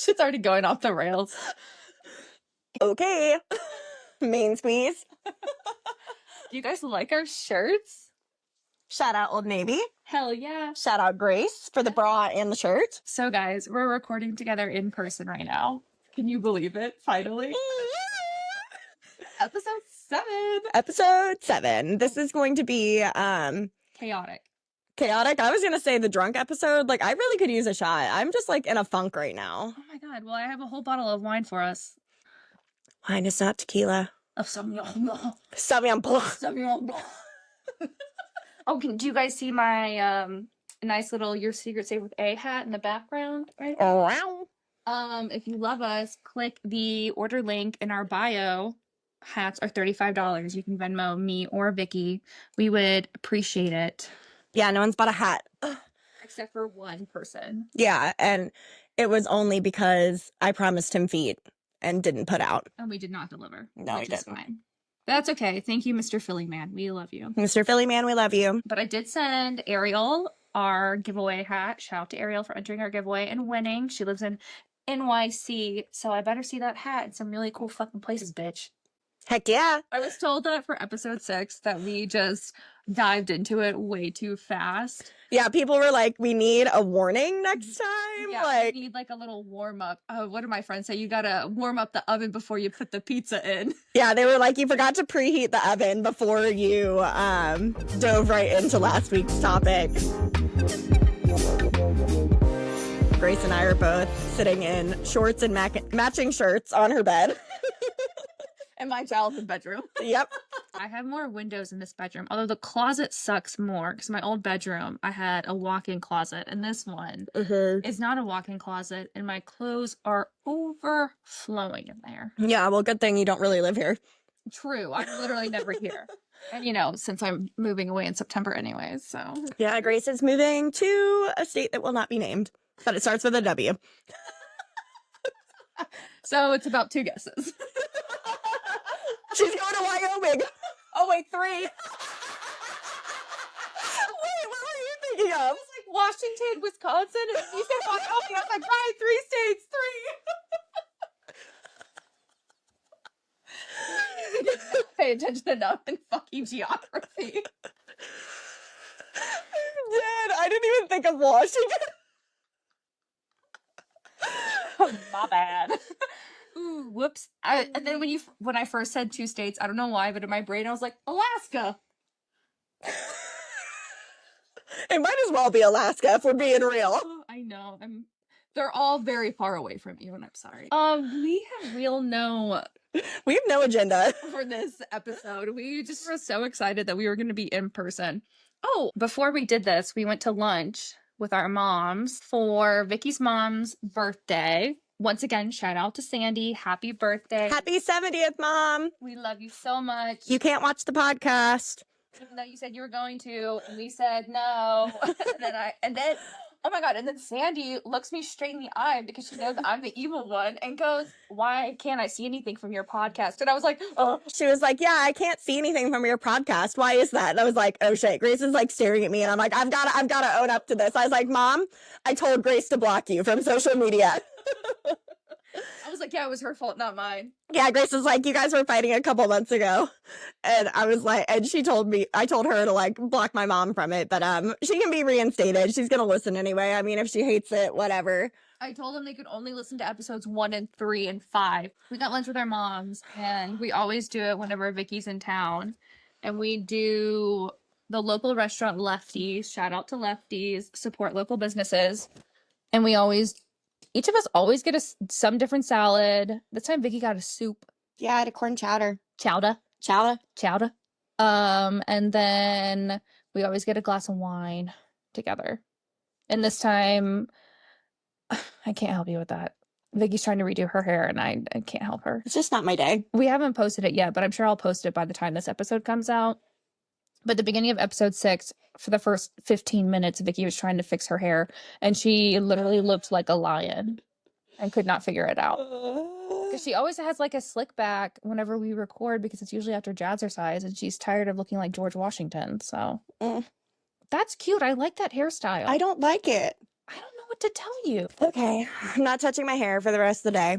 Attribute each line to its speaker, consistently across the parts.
Speaker 1: Shit's already going off the rails.
Speaker 2: Okay. Main squeeze.
Speaker 1: Do you guys like our shirts?
Speaker 2: Shout out Old Navy.
Speaker 1: Hell yeah.
Speaker 2: Shout out Grace for the bra and the shirt.
Speaker 1: So guys, we're recording together in person right now. Can you believe it? Finally. Episode 7.
Speaker 2: Episode 7. This is going to be
Speaker 1: Chaotic.
Speaker 2: chaotic. I was gonna say the drunk episode. Like, I really could use a shot. I'm just like in a funk right now.
Speaker 1: Oh my god. Well, I have a whole bottle of wine for us.
Speaker 2: Wine is not tequila.
Speaker 1: Of Sauvignon Blanc.
Speaker 2: Sauvignon Blanc.
Speaker 1: Sauvignon Blanc. Oh, do you guys see my nice little Your Secret Safe with A hat in the background? Right.
Speaker 2: Wow.
Speaker 1: If you love us, click the order link in our bio. Hats are $35. You can Venmo me or Vikki. We would appreciate it.
Speaker 2: Yeah, no one's bought a hat.
Speaker 1: Except for one person.
Speaker 2: Yeah, and it was only because I promised him feet and didn't put out.
Speaker 1: And we did not deliver.
Speaker 2: No,
Speaker 1: which
Speaker 2: we
Speaker 1: is
Speaker 2: didn't.
Speaker 1: fine. That's okay. Thank you, Mr. Philly Man. We love you.
Speaker 2: Mr. Philly Man, we love you.
Speaker 1: But I did send Ariel our giveaway hat. Shout out to Ariel for entering our giveaway and winning. She lives in NYC, so I better see that hat in some really cool fucking places, bitch.
Speaker 2: Heck yeah.
Speaker 1: I was told that for episode 6 that we just dived into it way too fast.
Speaker 2: Yeah, people were like, we need a warning next time.
Speaker 1: Yeah,
Speaker 2: like,
Speaker 1: we need like a little warm up. What did my friends say? You gotta warm up the oven before you put the pizza in.
Speaker 2: yeah, they were like, you forgot to preheat the oven before you dove right into last week's topic. Grace and I are both sitting in shorts and matching shirts on her bed.
Speaker 1: In my childhood bedroom.
Speaker 2: Yep.
Speaker 1: I have more windows in this bedroom, although the closet sucks more because my old bedroom, I had a walk-in closet, and this one is not a walk-in closet, and my clothes are overflowing in there.
Speaker 2: Yeah, well, good thing you don't really live here.
Speaker 1: True. I'm literally never here. And, you know, since I'm moving away in September anyways, so.
Speaker 2: Yeah, Grace is moving to a state that will not be named, but it starts with a W.
Speaker 1: So it's about 2 guesses.
Speaker 2: She's going to Wyoming.
Speaker 1: Oh, wait, 3.
Speaker 2: Wait, what were you thinking of?
Speaker 1: I was like Washington, Wisconsin, and you said Wyoming. I was like, right, 3 states, 3. Didn't pay attention enough in fucking geography.
Speaker 2: Dad, I didn't even think of Washington.
Speaker 1: My bad. Ooh, whoops. And then when I first said 2 states, I don't know why, but in my brain I was like, Alaska.
Speaker 2: It might as well be Alaska if we're being real.
Speaker 1: Oh, I know. They're all very far away from you, and I'm sorry. We have we have no
Speaker 2: agenda
Speaker 1: for this episode. We just were so excited that we were going to be in person. Oh, before we did this, we went to lunch with our moms for Vikki's mom's birthday. Once again, shout out to Sandy. Happy birthday.
Speaker 2: Happy 70th, Mom.
Speaker 1: We love you so much.
Speaker 2: You can't watch the podcast.
Speaker 1: Even though you said you were going to, and we said no. and then, oh my God, and then Sandy looks me straight in the eye because she knows I'm the evil one and goes, why can't I see anything from your podcast? And I was like, oh.
Speaker 2: She was like, yeah, I can't see anything from your podcast. Why is that? And I was like, oh shit. Grace is like staring at me and I'm like, I've got to own up to this. I was like, Mom, I told Grace to block you from social media.
Speaker 1: I was like, yeah, it was her fault, not mine.
Speaker 2: Yeah, Grace was like, you guys were fighting a couple months ago. And I was like, and I told her to like block my mom from it, but she can be reinstated. She's going to listen anyway. I mean, if she hates it, whatever.
Speaker 1: I told them they could only listen to episodes 1 and 3 and 5. We got lunch with our moms, and we always do it whenever Vikki's in town. And we do the local restaurant Lefties. Shout out to Lefties. Support local businesses. And each of us always get some different salad. This time Vikki got a soup.
Speaker 2: Yeah, I had a corn chowder.
Speaker 1: Chowder. And then we always get a glass of wine together. And this time, I can't help you with that. Vikki's trying to redo her hair and I can't help her.
Speaker 2: It's just not my day.
Speaker 1: We haven't posted it yet, but I'm sure I'll post it by the time this episode comes out. But the beginning of episode 6, for the first 15 minutes, Vikki was trying to fix her hair, and she literally looked like a lion and could not figure it out. Because she always has like a slick back whenever we record because it's usually after jazzercise, and she's tired of looking like George Washington. So that's cute. I like that hairstyle.
Speaker 2: I don't like it.
Speaker 1: I don't know what to tell you.
Speaker 2: Okay, I'm not touching my hair for the rest of the day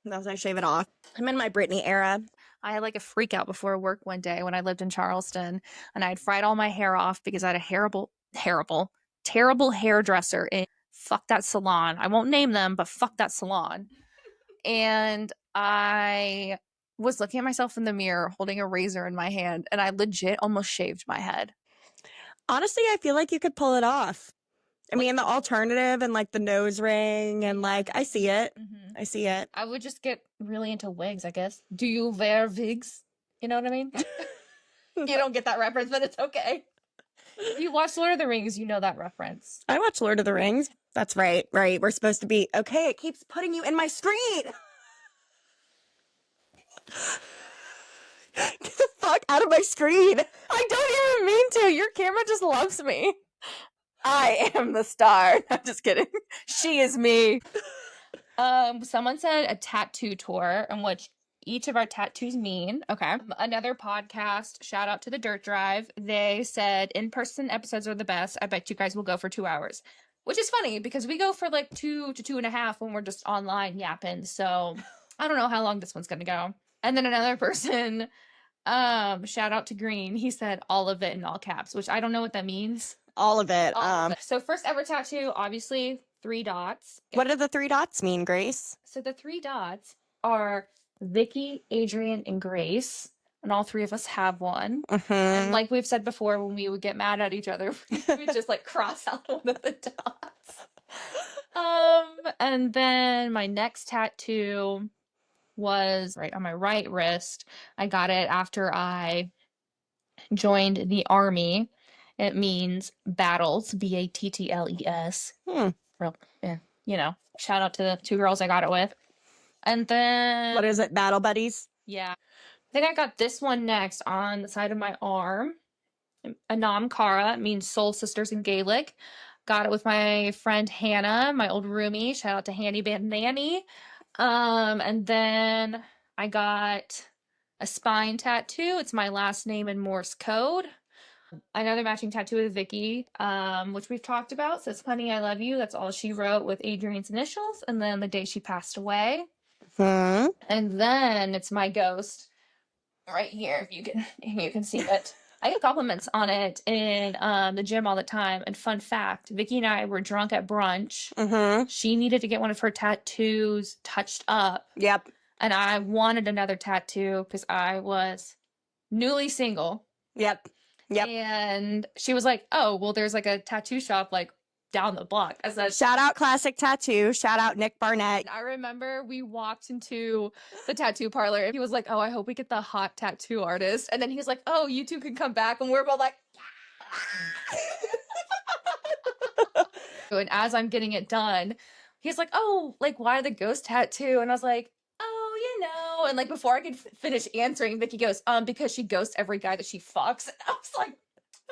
Speaker 2: unless I shave it off. I'm in my Britney era.
Speaker 1: I had like a freak out before work one day when I lived in Charleston, and I had fried all my hair off because I had a terrible hairdresser in fuck that salon. I won't name them, but fuck that salon. And I was looking at myself in the mirror holding a razor in my hand, and I legit almost shaved my head.
Speaker 2: Honestly, I feel like you could pull it off. I mean, the alternative and like the nose ring and like, I see it.
Speaker 1: Mm-hmm.
Speaker 2: I see it.
Speaker 1: I would just get really into wigs, I guess. Do you wear wigs? You know what I mean? You don't get that reference, but it's okay. If you watch Lord of the Rings, you know that reference.
Speaker 2: I watch Lord of the Rings. That's right. Right. We're supposed to be okay. It keeps putting you in my screen. Get the fuck out of my screen.
Speaker 1: I don't even mean to. Your camera just loves me. I am the star. I'm just kidding. She is me. Someone said a tattoo tour, in which each of our tattoos mean. Okay. Another podcast, shout out to the Dirt Drive. They said in-person episodes are the best. I bet you guys will go for 2 hours. Which is funny because we go for like 2 to 2.5 when we're just online yapping. So I don't know how long this one's gonna go. And then another person, shout out to Green. He said all of it in all caps, which I don't know what that means.
Speaker 2: All of it.
Speaker 1: All of it. So first ever tattoo, obviously 3 dots.
Speaker 2: What do the 3 dots mean, Grace?
Speaker 1: So the 3 dots are Vikki, Adrian, and Grace. And all 3 of us have one.
Speaker 2: Mm-hmm.
Speaker 1: And like we've said before, when we would get mad at each other, we would just like cross out one of the dots. And then my next tattoo was right on my right wrist. I got it after I joined the army. It means battles, battles. Real, yeah, you know, shout out to the 2 girls I got it with. And then
Speaker 2: What is it? Battle buddies?
Speaker 1: Yeah. I think I got this one next on the side of my arm. Anam Kara means soul sisters in Gaelic. Got it with my friend Hannah, my old roomie. Shout out to Hanny Band Nanny. And then I got a spine tattoo. It's my last name in Morse code. Another matching tattoo with Vikki, which we've talked about. Says, "Honey, I love you." That's all she wrote with Adrian's initials. And then the day she passed away.
Speaker 2: Hmm.
Speaker 1: And then it's my ghost right here. If you can see it. I get compliments on it in the gym all the time. And fun fact, Vikki and I were drunk at brunch.
Speaker 2: Mm-hmm.
Speaker 1: She needed to get one of her tattoos touched up.
Speaker 2: Yep.
Speaker 1: And I wanted another tattoo because I was newly single.
Speaker 2: Yep. Yep.
Speaker 1: And she was like, "Oh, well, there's like a tattoo shop like down the block." I said,
Speaker 2: shout out Classic Tattoo. Shout out Nick Barnett.
Speaker 1: I remember we walked into the tattoo parlor. He was like, "Oh, I hope we get the hot tattoo artist." And then he was like, "Oh, you two can come back." And we're both like, and as I'm getting it done, he's like, "Oh, like, why the ghost tattoo?" And I was like, "Oh, you know." And like before I could finish answering, Vikki goes, "Because she ghosts every guy that she fucks." And I was like,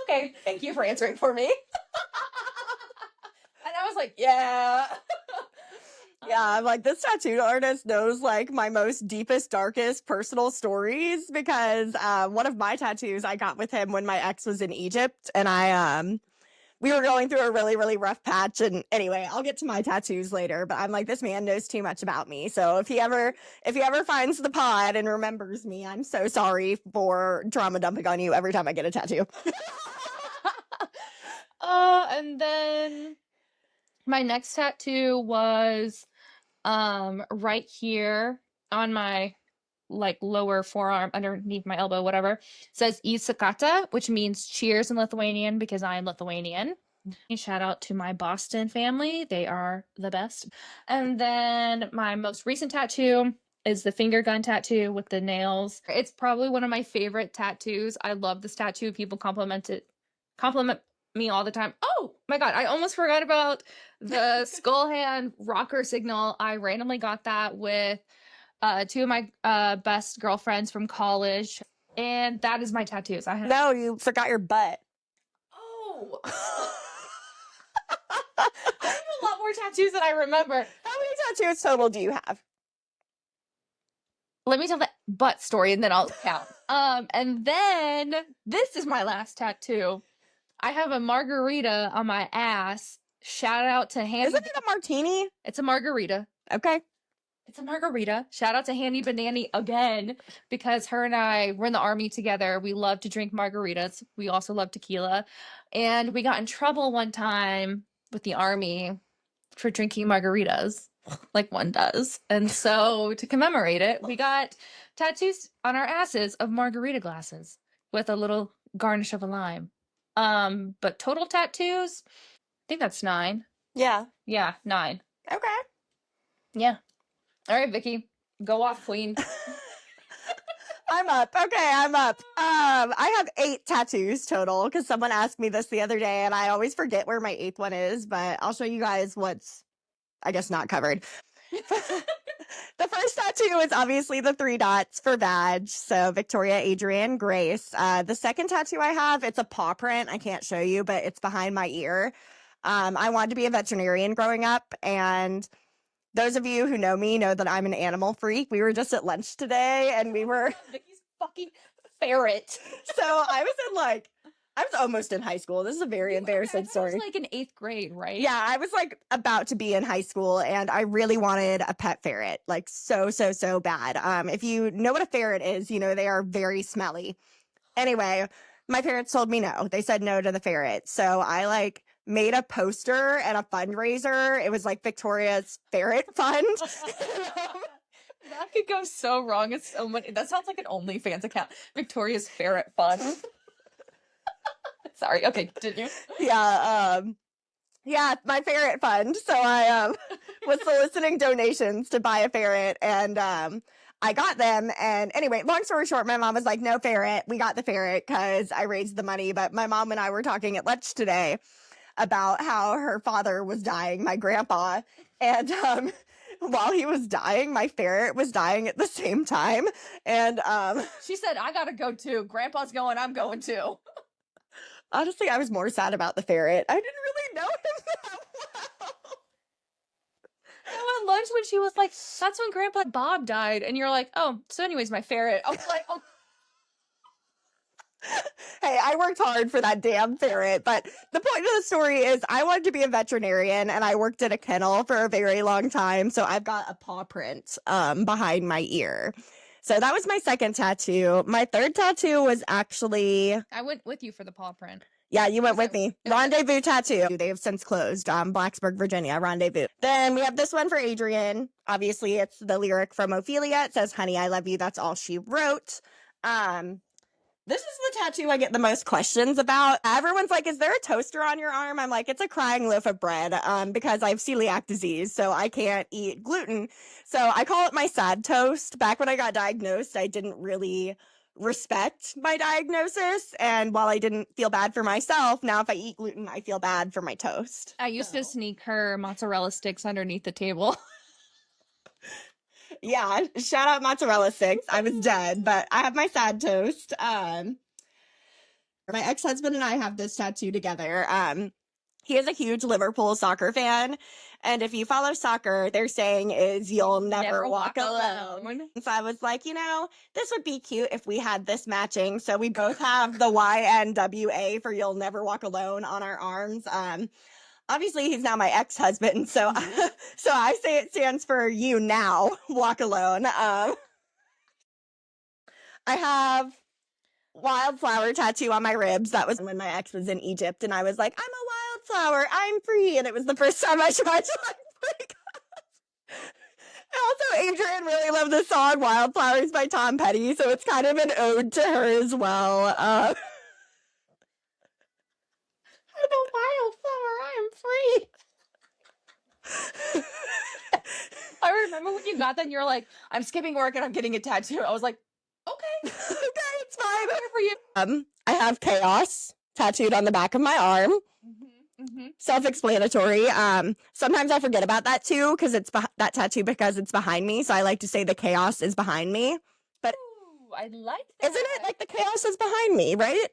Speaker 1: "Okay, thank you for answering for me." And I was like, "Yeah."
Speaker 2: Yeah, I'm like, this tattoo artist knows like my most deepest, darkest personal stories because one of my tattoos I got with him when my ex was in Egypt, and we were going through a really, really rough patch. And anyway, I'll get to my tattoos later, but I'm like, this man knows too much about me. So if he ever finds the pod and remembers me, I'm so sorry for drama dumping on you every time I get a tattoo.
Speaker 1: And then my next tattoo was right here on my like lower forearm underneath my elbow, whatever. It says Isakata, which means cheers in Lithuanian because I am Lithuanian. Shout out to my Boston family. They are the best. And then my most recent tattoo is the finger gun tattoo with the nails. It's probably one of my favorite tattoos. I love this tattoo. People compliment me all the time. Oh my god, I almost forgot about the skull hand rocker signal. I randomly got that with 2 of my best girlfriends from college, and that is my tattoos.
Speaker 2: No, you forgot your butt.
Speaker 1: Oh. I have a lot more tattoos than I remember.
Speaker 2: How many tattoos total do you have?
Speaker 1: Let me tell the butt story and then I'll count. And then this is my last tattoo. I have a margarita on my ass Shout out to Handy.
Speaker 2: Isn't it a martini?
Speaker 1: It's a margarita.
Speaker 2: Okay.
Speaker 1: It's a margarita. Shout out to Handy Banani again, because her and I were in the Army together. We love to drink margaritas. We also love tequila. And we got in trouble one time with the Army for drinking margaritas, like one does. And so to commemorate it, we got tattoos on our asses of margarita glasses with a little garnish of a lime. But total tattoos, I think that's 9.
Speaker 2: Yeah.
Speaker 1: Yeah, 9.
Speaker 2: Okay.
Speaker 1: Yeah. All right, Vikki, go off, queen.
Speaker 2: I'm up. Okay, I'm up. I have 8 tattoos total because someone asked me this the other day and I always forget where my 8th one is, but I'll show you guys what's, I guess, not covered. The first tattoo is obviously the 3 dots for badge. So Victoria, Adrienne, Grace. The second tattoo I have, it's a paw print. I can't show you, but it's behind my ear. I wanted to be a veterinarian growing up, and those of you who know me know that I'm an animal freak. We were just at lunch today and we were
Speaker 1: Vicki's fucking ferret.
Speaker 2: so I was almost in high school. This is a very embarrassing story.
Speaker 1: I was like in 8th grade, right?
Speaker 2: Yeah, I was like about to be in high school and I really wanted a pet ferret, like so bad. If you know what a ferret is, you know they are very smelly. Anyway, my parents told me no. They said no to the ferret. So I like made a poster and a fundraiser. It was like Victoria's Ferret Fund.
Speaker 1: That could go so wrong. It's so many. That sounds like an OnlyFans account. Victoria's Ferret Fund. Sorry. Okay, continue.
Speaker 2: Yeah, my ferret fund. So I was soliciting donations to buy a ferret, and I got them. And anyway, long story short, my mom was like, no ferret. We got the ferret because I raised the money. But my mom and I were talking at lunch today about how her father was dying, my grandpa. And while he was dying, my ferret was dying at the same time. And
Speaker 1: she said, I gotta go too. Grandpa's going, I'm going too.
Speaker 2: Honestly, I was more sad about the ferret. I didn't really know him that well.
Speaker 1: At lunch when she was like, that's when Grandpa Bob died. And you're like, oh, so anyways, my ferret. I was like, oh.
Speaker 2: Hey, I worked hard for that damn ferret. But the point of the story is I wanted to be a veterinarian and I worked at a kennel for a very long time. So I've got a paw print behind my ear. So that was my second tattoo. My third tattoo was actually...
Speaker 1: I went with you for the paw print.
Speaker 2: Yeah, you went with me. Rendezvous Tattoo. They have since closed. Blacksburg, Virginia. Rendezvous. Then we have this one for Adrienne. Obviously, it's the lyric from Ophelia. It says, honey, I love you. That's all she wrote. This is the tattoo I get the most questions about. Everyone's like, is there a toaster on your arm? I'm like, it's a crying loaf of bread because I have celiac disease, so I can't eat gluten. So I call it my sad toast. Back when I got diagnosed, I didn't really respect my diagnosis. And while I didn't feel bad for myself, now if I eat gluten, I feel bad for my toast.
Speaker 1: I used to sneak her mozzarella sticks underneath the table.
Speaker 2: Yeah, shout out mozzarella sticks. I was dead, but I have my sad toast. My ex-husband and I have this tattoo together. He is a huge Liverpool soccer fan, and if you follow soccer, their saying is "You'll never walk alone." So I was like, this would be cute if we had this matching. So we both have the YNWA for "You'll never walk alone" on our arms. Obviously, he's now my ex-husband, so so I say it stands for "You now walk alone." I have wildflower tattoo on my ribs. That was when my ex was in Egypt, and I was like, "I'm a wildflower. I'm free," and it was the first time I tried to break up. Also, Adrienne really loved the song "Wildflowers" by Tom Petty, so it's kind of an ode to her as well. I'm a wildflower. I'm free.
Speaker 1: I remember when you got that and you're like, I'm skipping work and I'm getting a tattoo. I was like, okay,
Speaker 2: it's fine.
Speaker 1: Good for you.
Speaker 2: I have chaos tattooed on the back of my arm. Self-explanatory. Sometimes I forget about that too because that tattoo because it's behind me. So I like to say the chaos is behind me. But
Speaker 1: ooh, I like that.
Speaker 2: Isn't it like the chaos is behind me, right?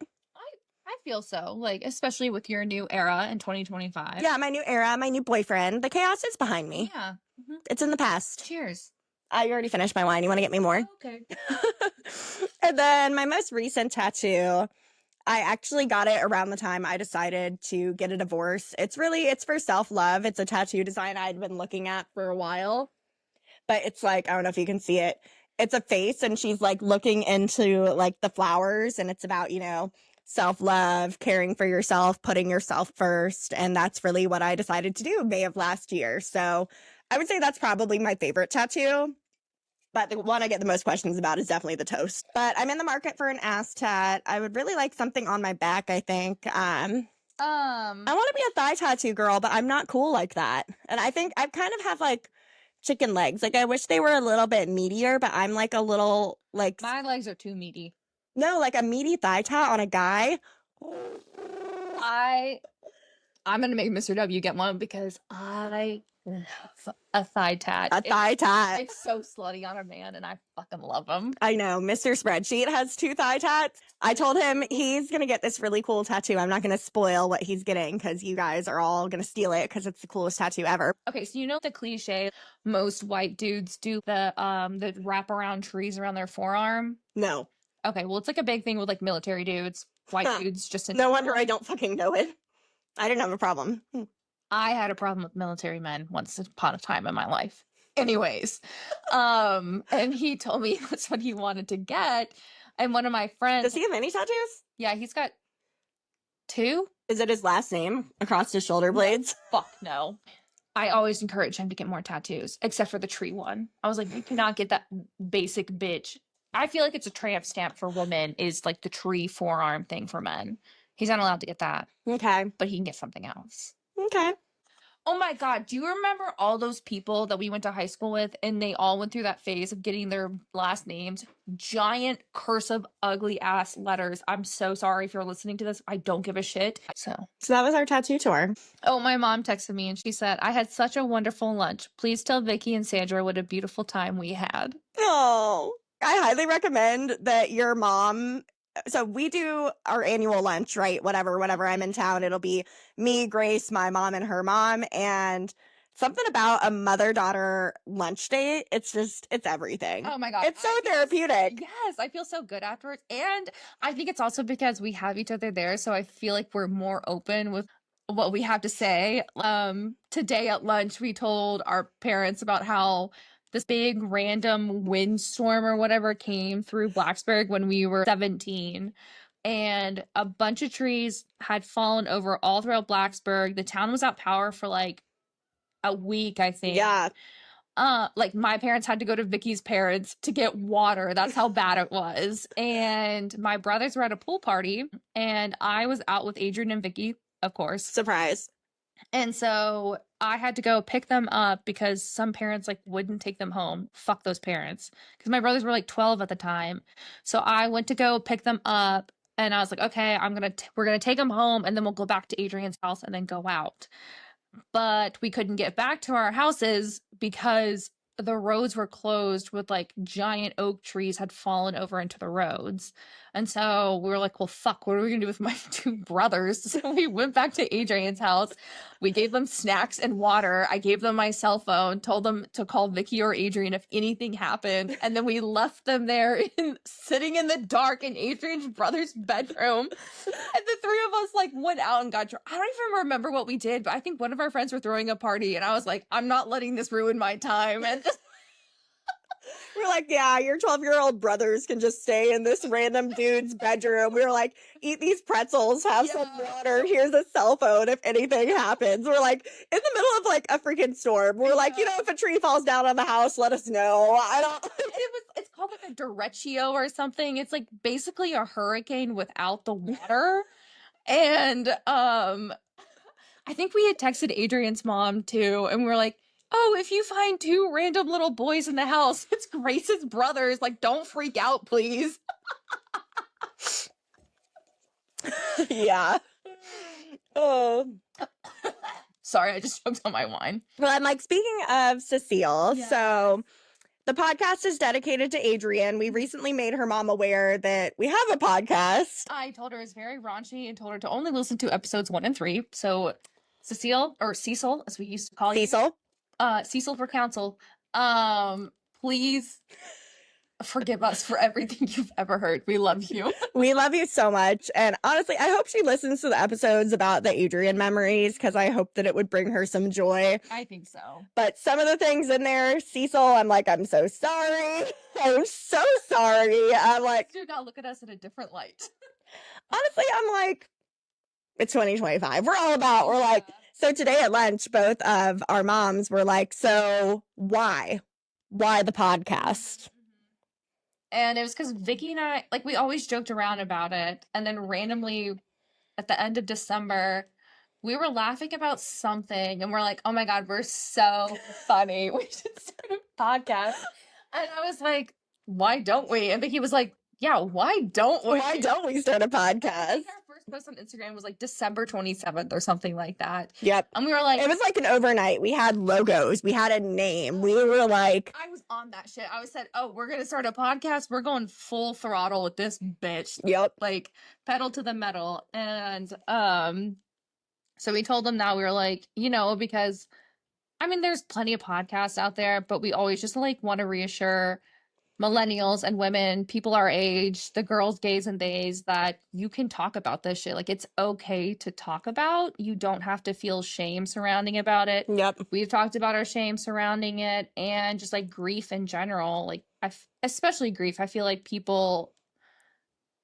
Speaker 1: I feel so, like, especially with your new era in 2025.
Speaker 2: Yeah, my new era, my new boyfriend. The chaos is behind me.
Speaker 1: Yeah.
Speaker 2: It's in the past.
Speaker 1: Cheers.
Speaker 2: You already finished my wine. You want to get me more?
Speaker 1: Okay.
Speaker 2: And then my most recent tattoo, I actually got it around the time I decided to get a divorce. It's for self-love. It's a tattoo design I'd been looking at for a while. But it's like, I don't know if you can see it. It's a face and she's like looking into like the flowers, and it's about, self-love, caring for yourself, putting yourself first. And that's really what I decided to do May of last year. So I would say that's probably my favorite tattoo. But the one I get the most questions about is definitely the toast. But I'm in the market for an ass tat. I would really like something on my back, I think. I want to be a thigh tattoo girl, but I'm not cool like that. And I think I kind of have like chicken legs. Like I wish they were a little bit meatier, but I'm like a little like
Speaker 1: my legs are too meaty.
Speaker 2: no, like a meaty thigh tat on a guy.
Speaker 1: I'm gonna make Mr. W get one because I love a thigh tat.
Speaker 2: A thigh tat.
Speaker 1: It's so slutty on a man, and I fucking love him.
Speaker 2: I know. Mr. Spreadsheet has 2 thigh tats. I told him he's gonna get this really cool tattoo. I'm not gonna spoil what he's getting because you guys are all gonna steal it because it's the coolest tattoo ever.
Speaker 1: Okay, so you know the cliche most white dudes do the wraparound trees around their forearm?
Speaker 2: No.
Speaker 1: Okay, well it's like a big thing with like military dudes, white dudes just in
Speaker 2: No wonder I don't fucking know it. I didn't have a problem.
Speaker 1: I had a problem with military men once upon a time in my life. Anyways, and he told me that's what he wanted to get. And one of my friends.
Speaker 2: Does he have any tattoos?
Speaker 1: Yeah, he's got 2.
Speaker 2: Is it his last name across his shoulder blades?
Speaker 1: Fuck no. I always encourage him to get more tattoos, except for the tree one. I was like, you cannot get that basic bitch. I feel like it's a tramp stamp for women is like the tree forearm thing for men. He's not allowed to get that.
Speaker 2: Okay.
Speaker 1: But he can get something else.
Speaker 2: Okay.
Speaker 1: Oh my God. Do you remember all those people that we went to high school with and they all went through that phase of getting their last names? Giant, cursive, ugly ass letters. I'm so sorry if you're listening to this. I don't give a shit. So
Speaker 2: that was our tattoo tour.
Speaker 1: Oh, my mom texted me and she said, I had such a wonderful lunch. Please tell Vikki and Sandra what a beautiful time we had.
Speaker 2: Oh, I highly recommend that your mom. So we do our annual lunch, right? Whenever I'm in town, it'll be me, Grace, my mom, and her mom. And something about a mother-daughter lunch date, it's everything.
Speaker 1: Oh my God.
Speaker 2: It's so therapeutic.
Speaker 1: Yes, I feel so good afterwards. And I think it's also because we have each other there. So I feel like we're more open with what we have to say. Today at lunch, we told our parents about how this big random windstorm or whatever came through Blacksburg when we were 17. And a bunch of trees had fallen over all throughout Blacksburg. The town was out power for like a week, I think.
Speaker 2: Yeah.
Speaker 1: Like my parents had to go to Vicky's parents to get water. That's how bad it was. And my brothers were at a pool party and I was out with Adrian and Vicky, of course.
Speaker 2: Surprise.
Speaker 1: And so I had to go pick them up because some parents like wouldn't take them home. Fuck those parents. Because my brothers were like 12 at the time. So I went to go pick them up and I was like, okay, we're going to take them home and then we'll go back to Adrian's house and then go out. But we couldn't get back to our houses because the roads were closed with like giant oak trees had fallen over into the roads. And so we were like, well, fuck, what are we gonna do with my 2 brothers? So we went back to Adrian's house. We gave them snacks and water. I gave them my cell phone, told them to call Vicky or Adrian if anything happened. And then we left them there sitting in the dark in Adrian's brother's bedroom. And the 3 of us like went out and got drunk. I don't even remember what we did, but I think one of our friends were throwing a party and I was like, I'm not letting this ruin my time. And
Speaker 2: we're like, yeah, your 12-year-old brothers can just stay in this random dude's bedroom. We were like, eat these pretzels, have some water. Here's a cell phone if anything happens. We're like in the middle of like a freaking storm. We're like, if a tree falls down on the house, let us know.
Speaker 1: It's called like a derecho or something. It's like basically a hurricane without the water. And I think we had texted Adrian's mom too, and we were like, oh, if you find 2 random little boys in the house, it's Grace's brothers. Like, don't freak out, please.
Speaker 2: Yeah. Oh.
Speaker 1: Sorry, I just choked on my wine.
Speaker 2: Well, I'm like, speaking of Cecile,
Speaker 1: Yeah.
Speaker 2: So the podcast is dedicated to Adrian. We recently made her mom aware that we have a podcast.
Speaker 1: I told her it's very raunchy and told her to only listen to episodes 1 and 3. So Cecile, or Cecil, as we used to call you.
Speaker 2: Cecil.
Speaker 1: Cecil for counsel. Please Forgive us for everything you've ever heard. We love you.
Speaker 2: We love you so much. And honestly, I hope she listens to the episodes about the Adrian memories because I hope that it would bring her some joy.
Speaker 1: I think so.
Speaker 2: But some of the things in there, Cecil, I'm like, I'm so sorry. I'm so sorry. I'm like,
Speaker 1: Do not look at us in a different light.
Speaker 2: honestly, I'm like, it's 2025. We're like, so today at lunch, both of our moms were like, so why? Why the podcast?
Speaker 1: And it was because Vikki and I, like, we always joked around about it. And then randomly at the end of December, we were laughing about something. And we're like, oh my God, we're so funny. We should start a podcast. And I was like, why don't we? And Vikki was like, yeah, why don't we?
Speaker 2: Why don't we start a
Speaker 1: I
Speaker 2: podcast?
Speaker 1: think our first post on Instagram was like December 27th or something like that.
Speaker 2: Yep.
Speaker 1: And we were like,
Speaker 2: It was like an overnight. We had logos. We had a name. We were like,
Speaker 1: I was on that shit. I was said, oh, we're going to start a podcast. We're going full throttle with this bitch.
Speaker 2: yep.
Speaker 1: Like pedal to the metal. And so we told them that we were like, you know, because I mean, there's plenty of podcasts out there, but we always just like want to reassure millennials and women, people our age, the girls, gays, and theys, that you can talk about this shit. Like, it's okay to talk about. You don't have to feel shame surrounding about it.
Speaker 2: Yep.
Speaker 1: We've talked about our shame surrounding it and just like grief in general. Like, especially grief. I feel like people,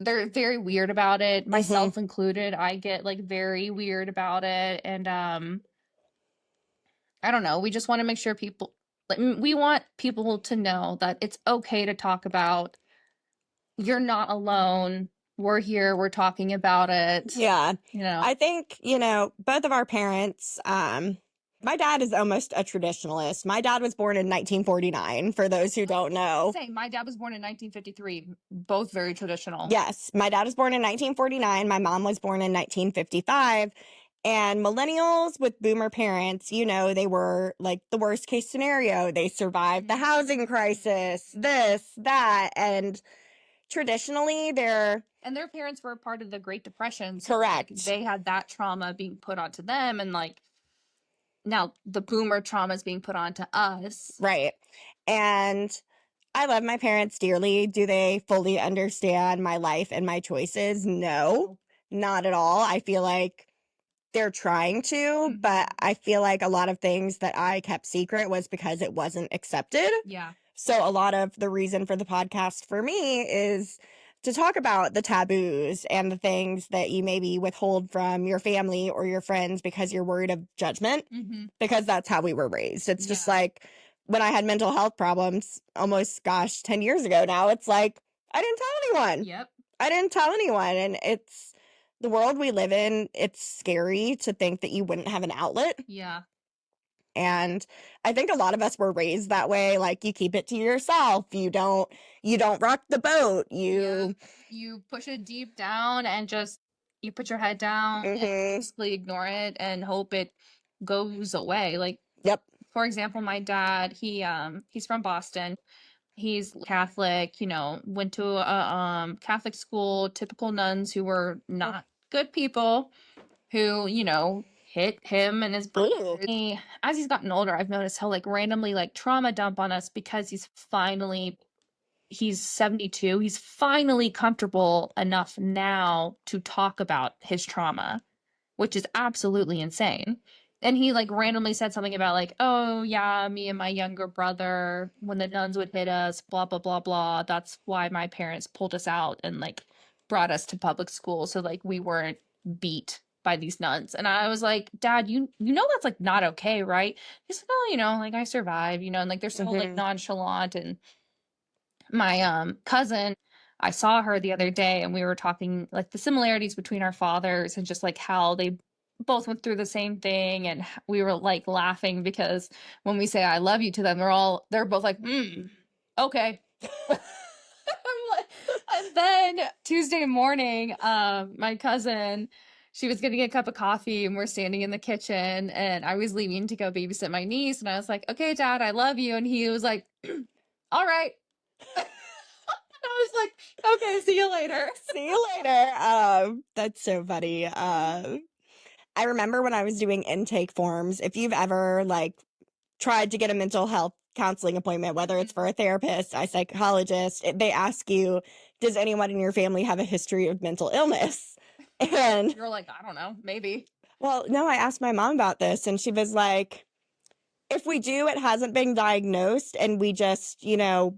Speaker 1: they're very weird about it, myself included. I get like very weird about it. And I don't know. We just want to make sure people, like, we want people to know that it's okay to talk about. You're not alone. We're here. We're talking about it.
Speaker 2: Yeah.
Speaker 1: You know,
Speaker 2: I think, you know, both of our parents, my dad is almost a traditionalist. My dad was born in 1949, for those who don't know.
Speaker 1: same. My dad was born in 1953. Both very traditional.
Speaker 2: Yes. My dad was born in 1949. My mom was born in 1955. And millennials with boomer parents, you know, they were like the worst case scenario. They survived the housing crisis, this, that. And traditionally, they're
Speaker 1: And their parents were part of the Great Depression.
Speaker 2: So, correct.
Speaker 1: Like, they had that trauma being put onto them. And like, now the boomer trauma is being put onto us.
Speaker 2: Right. And I love my parents dearly. Do they fully understand my life and my choices? No, not at all. I feel like they're trying to, but I feel like a lot of things that I kept secret was because it wasn't accepted.
Speaker 1: Yeah.
Speaker 2: So a lot of the reason for the podcast for me is to talk about the taboos and the things that you maybe withhold from your family or your friends because you're worried of judgment, because that's how we were raised. It's just like when I had mental health problems almost, 10 years ago now, it's like, I didn't tell anyone.
Speaker 1: Yep.
Speaker 2: I didn't tell anyone. And it's the world we live in. It's scary to think that you wouldn't have an outlet.
Speaker 1: Yeah.
Speaker 2: And I think a lot of us were raised that way. Like, you keep it to yourself. You don't rock the boat. You
Speaker 1: push it deep down and just, you put your head down and basically ignore it and hope it goes away. Like,
Speaker 2: yep.
Speaker 1: For example, my dad, he's from Boston. He's Catholic, you know, went to a Catholic school, typical nuns who were not good people, who, you know, hit him and his brother. As he's gotten older, I've noticed how like randomly like trauma dump on us because he's 72. He's finally comfortable enough now to talk about his trauma, which is absolutely insane. And he like randomly said something about like, oh yeah, me and my younger brother, when the nuns would hit us, blah, blah, blah, blah. That's why my parents pulled us out and like brought us to public school. So like we weren't beat by these nuns. And I was like, Dad, you know that's like not okay, right? He's like, oh, you know, like I survived, you know, and like they're so like nonchalant. And my cousin, I saw her the other day and we were talking like the similarities between our fathers and just like how they both went through the same thing. And we were like laughing because when we say I love you to them, they're both like, okay. And then Tuesday morning, my cousin, she was getting a cup of coffee and we're standing in the kitchen and I was leaving to go babysit my niece. And I was like, okay, Dad, I love you. And he was like, all right. I was like, okay, see you later.
Speaker 2: See you later. That's so funny. I remember when I was doing intake forms, if you've ever like tried to get a mental health counseling appointment, whether it's for a therapist, a psychologist, they ask you, does anyone in your family have a history of mental illness? And
Speaker 1: You're like, I don't know, maybe.
Speaker 2: well, no, I asked my mom about this, and she was like, if we do, it hasn't been diagnosed, and we just,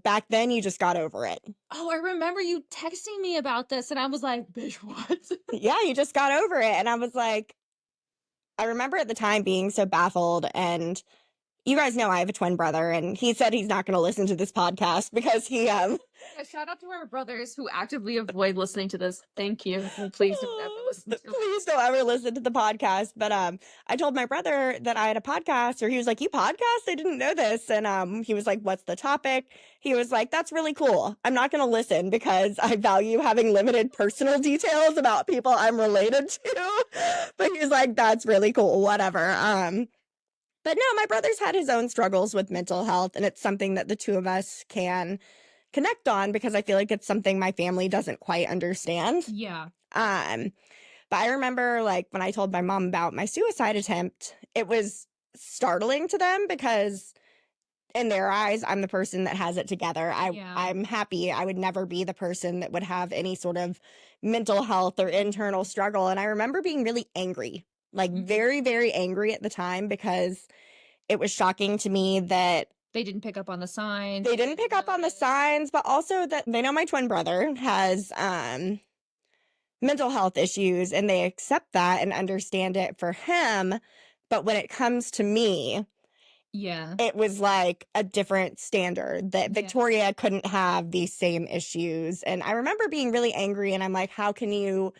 Speaker 2: back then you just got over it.
Speaker 1: Oh, I remember you texting me about this, and I was like, bitch, what?
Speaker 2: Yeah, you just got over it. And I was like, I remember at the time being so baffled, and you guys know I have a twin brother, and he said he's not going to listen to this podcast because he
Speaker 1: Yeah, shout out to our brothers who actively avoid listening to this. Thank you. And please don't ever listen to it.
Speaker 2: please don't ever listen to the podcast. But I told my brother that I had a podcast, or he was like, you podcast? I didn't know this. And he was like, what's the topic? He was like, that's really cool. I'm not going to listen because I value having limited personal details about people I'm related to. But he was like, that's really cool, whatever. But no, my brother's had his own struggles with mental health, and it's something that the two of us can connect on because I feel like it's something my family doesn't quite understand.
Speaker 1: Yeah.
Speaker 2: But I remember like when I told my mom about my suicide attempt, it was startling to them because in their eyes, I'm the person that has it together. I'm happy. I would never be the person that would have any sort of mental health or internal struggle. And I remember being really angry, like very, very angry at the time because it was shocking to me that
Speaker 1: they didn't pick up on the signs.
Speaker 2: They didn't pick up on the signs, but also that they know my twin brother has mental health issues and they accept that and understand it for him. But when it comes to me, it was like a different standard that Victoria couldn't have these same issues. And I remember being really angry, and I'm like, how can you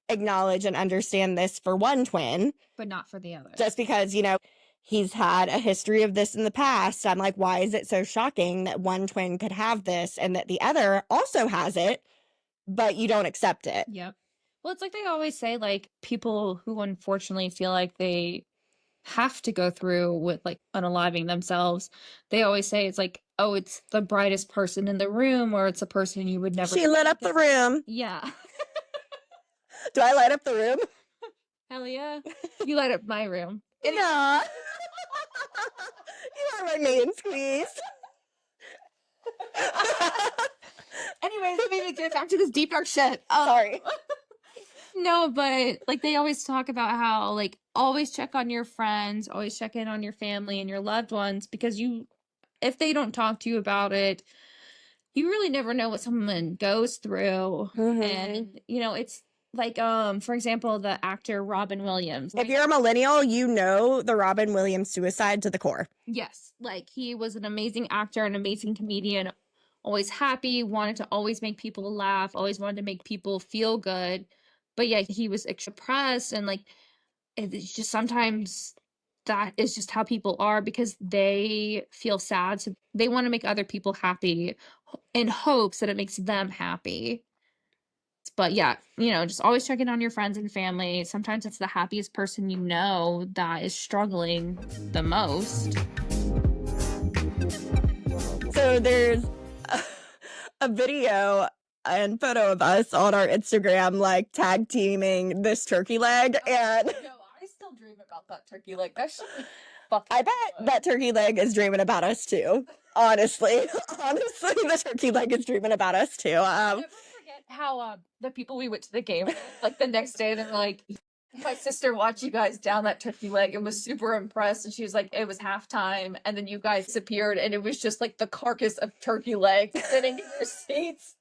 Speaker 2: acknowledge and understand this for one twin,
Speaker 1: but not for the other?
Speaker 2: Just because, he's had a history of this in the past. I'm like, why is it so shocking that one twin could have this and that the other also has it, but you don't accept it?
Speaker 1: Yep. Well, it's like they always say, like, people who unfortunately feel like they have to go through with like unaliving themselves, they always say it's like, oh, it's the brightest person in the room, or it's a person you would never.
Speaker 2: She lit up the room.
Speaker 1: Yeah.
Speaker 2: Do I light up the room?
Speaker 1: Hell yeah. You light up my room.
Speaker 2: Yeah. You are my main squeeze.
Speaker 1: Anyways, let me get back to this deep dark shit.
Speaker 2: Sorry.
Speaker 1: No, but like they always talk about how like always check on your friends, always check in on your family and your loved ones, because if they don't talk to you about it, you really never know what someone goes through. And it's like for example, the actor Robin Williams.
Speaker 2: If you're a millennial, you know the Robin Williams suicide to the core.
Speaker 1: Yes, like he was an amazing actor, an amazing comedian, always happy, wanted to always make people laugh, always wanted to make people feel good. But yeah, he was depressed, and like it's just sometimes that is just how people are because they feel sad. So they want to make other people happy in hopes that it makes them happy. But yeah, just always checking on your friends and family. Sometimes it's the happiest person you know that is struggling the most.
Speaker 2: So there's a video and photo of us on our Instagram, like tag teaming this turkey leg. And
Speaker 1: no, I still dream about that turkey leg. That shit was
Speaker 2: I bet that turkey leg is dreaming about us too. Honestly, the turkey leg is dreaming about us too.
Speaker 1: Never forget how the people we went to the game, like the next day, they were like, my sister watched you guys down that turkey leg and was super impressed, and she was like, it was halftime, and then you guys disappeared, and it was just like the carcass of turkey leg sitting in your seats.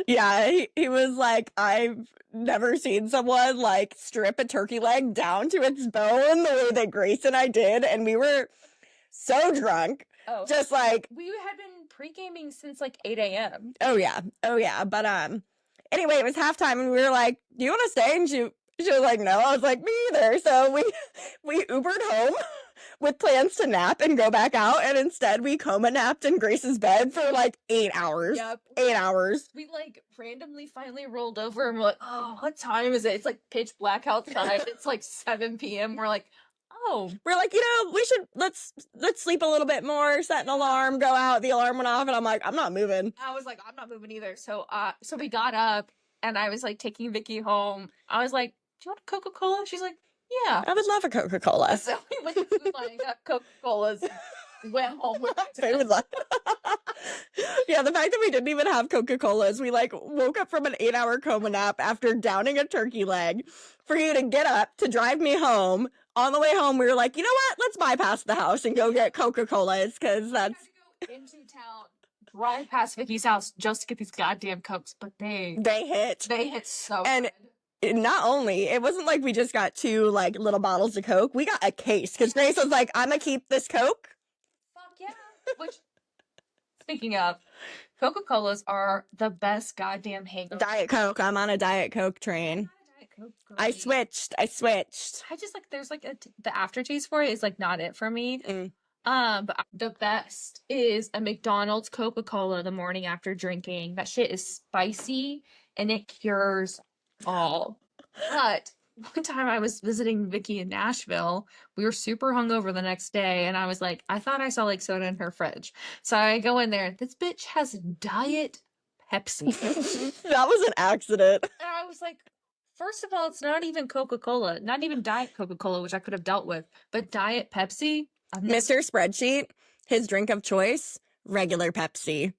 Speaker 2: Yeah, he was like, I've never seen someone like strip a turkey leg down to its bone the way that Grace and I did, and we were so drunk.
Speaker 1: Oh,
Speaker 2: just like
Speaker 1: we had been pre-gaming since like 8 a.m.
Speaker 2: Oh yeah. But anyway, it was halftime, and we were like, "Do you want to stay?" And she was like, "No." I was like, "Me either." So we Ubered home with plans to nap and go back out, and instead we coma napped in Grace's bed for like 8 hours.
Speaker 1: Yep.
Speaker 2: 8 hours.
Speaker 1: We like randomly finally rolled over and we're like, oh, what time is it? It's like pitch black outside. It's like 7 p.m. We're like, oh.
Speaker 2: We're like, we should let's sleep a little bit more, set an alarm, go out. The alarm went off, and I'm like, I'm not moving.
Speaker 1: I was like, I'm not moving either. So we got up, and I was like taking Vikki home. I was like, do you want a Coca-Cola? She's like, yeah.
Speaker 2: I would love a Coca-Cola.
Speaker 1: So we went to Food Line and got Coca-Colas. Went home with
Speaker 2: Food line. Yeah, the fact that we didn't even have Coca-Colas, we like woke up from an 8-hour coma nap after downing a turkey leg for you to get up to drive me home. On the way home, we were like, you know what? Let's bypass the house and go get Coca-Colas because that's.
Speaker 1: to go into town, drive past Vicky's house just to get these goddamn Cokes, but
Speaker 2: They hit.
Speaker 1: they hit so
Speaker 2: And
Speaker 1: good.
Speaker 2: not only, it wasn't like we just got 2 like little bottles of Coke. We got a case because Grace was like, I'm gonna keep this Coke.
Speaker 1: Fuck yeah. Which, speaking of, Coca-Colas are the best goddamn hangover.
Speaker 2: Diet Coke. I'm on a Diet Coke train.
Speaker 1: Diet Coke's great.
Speaker 2: I switched.
Speaker 1: I just like, there's like the aftertaste for it is like not it for me.
Speaker 2: Mm.
Speaker 1: But the best is a McDonald's Coca-Cola the morning after drinking. That shit is spicy and it cures all. But one time I was visiting Vicky in Nashville. We were super hungover the next day, and I was like, I thought I saw like soda in her fridge. So I go in there. This bitch has Diet Pepsi.
Speaker 2: That was an accident.
Speaker 1: And I was like, first of all, it's not even Coca-Cola, not even Diet Coca-Cola, which I could have dealt with, but Diet Pepsi.
Speaker 2: Mr. Spreadsheet, his drink of choice, regular Pepsi.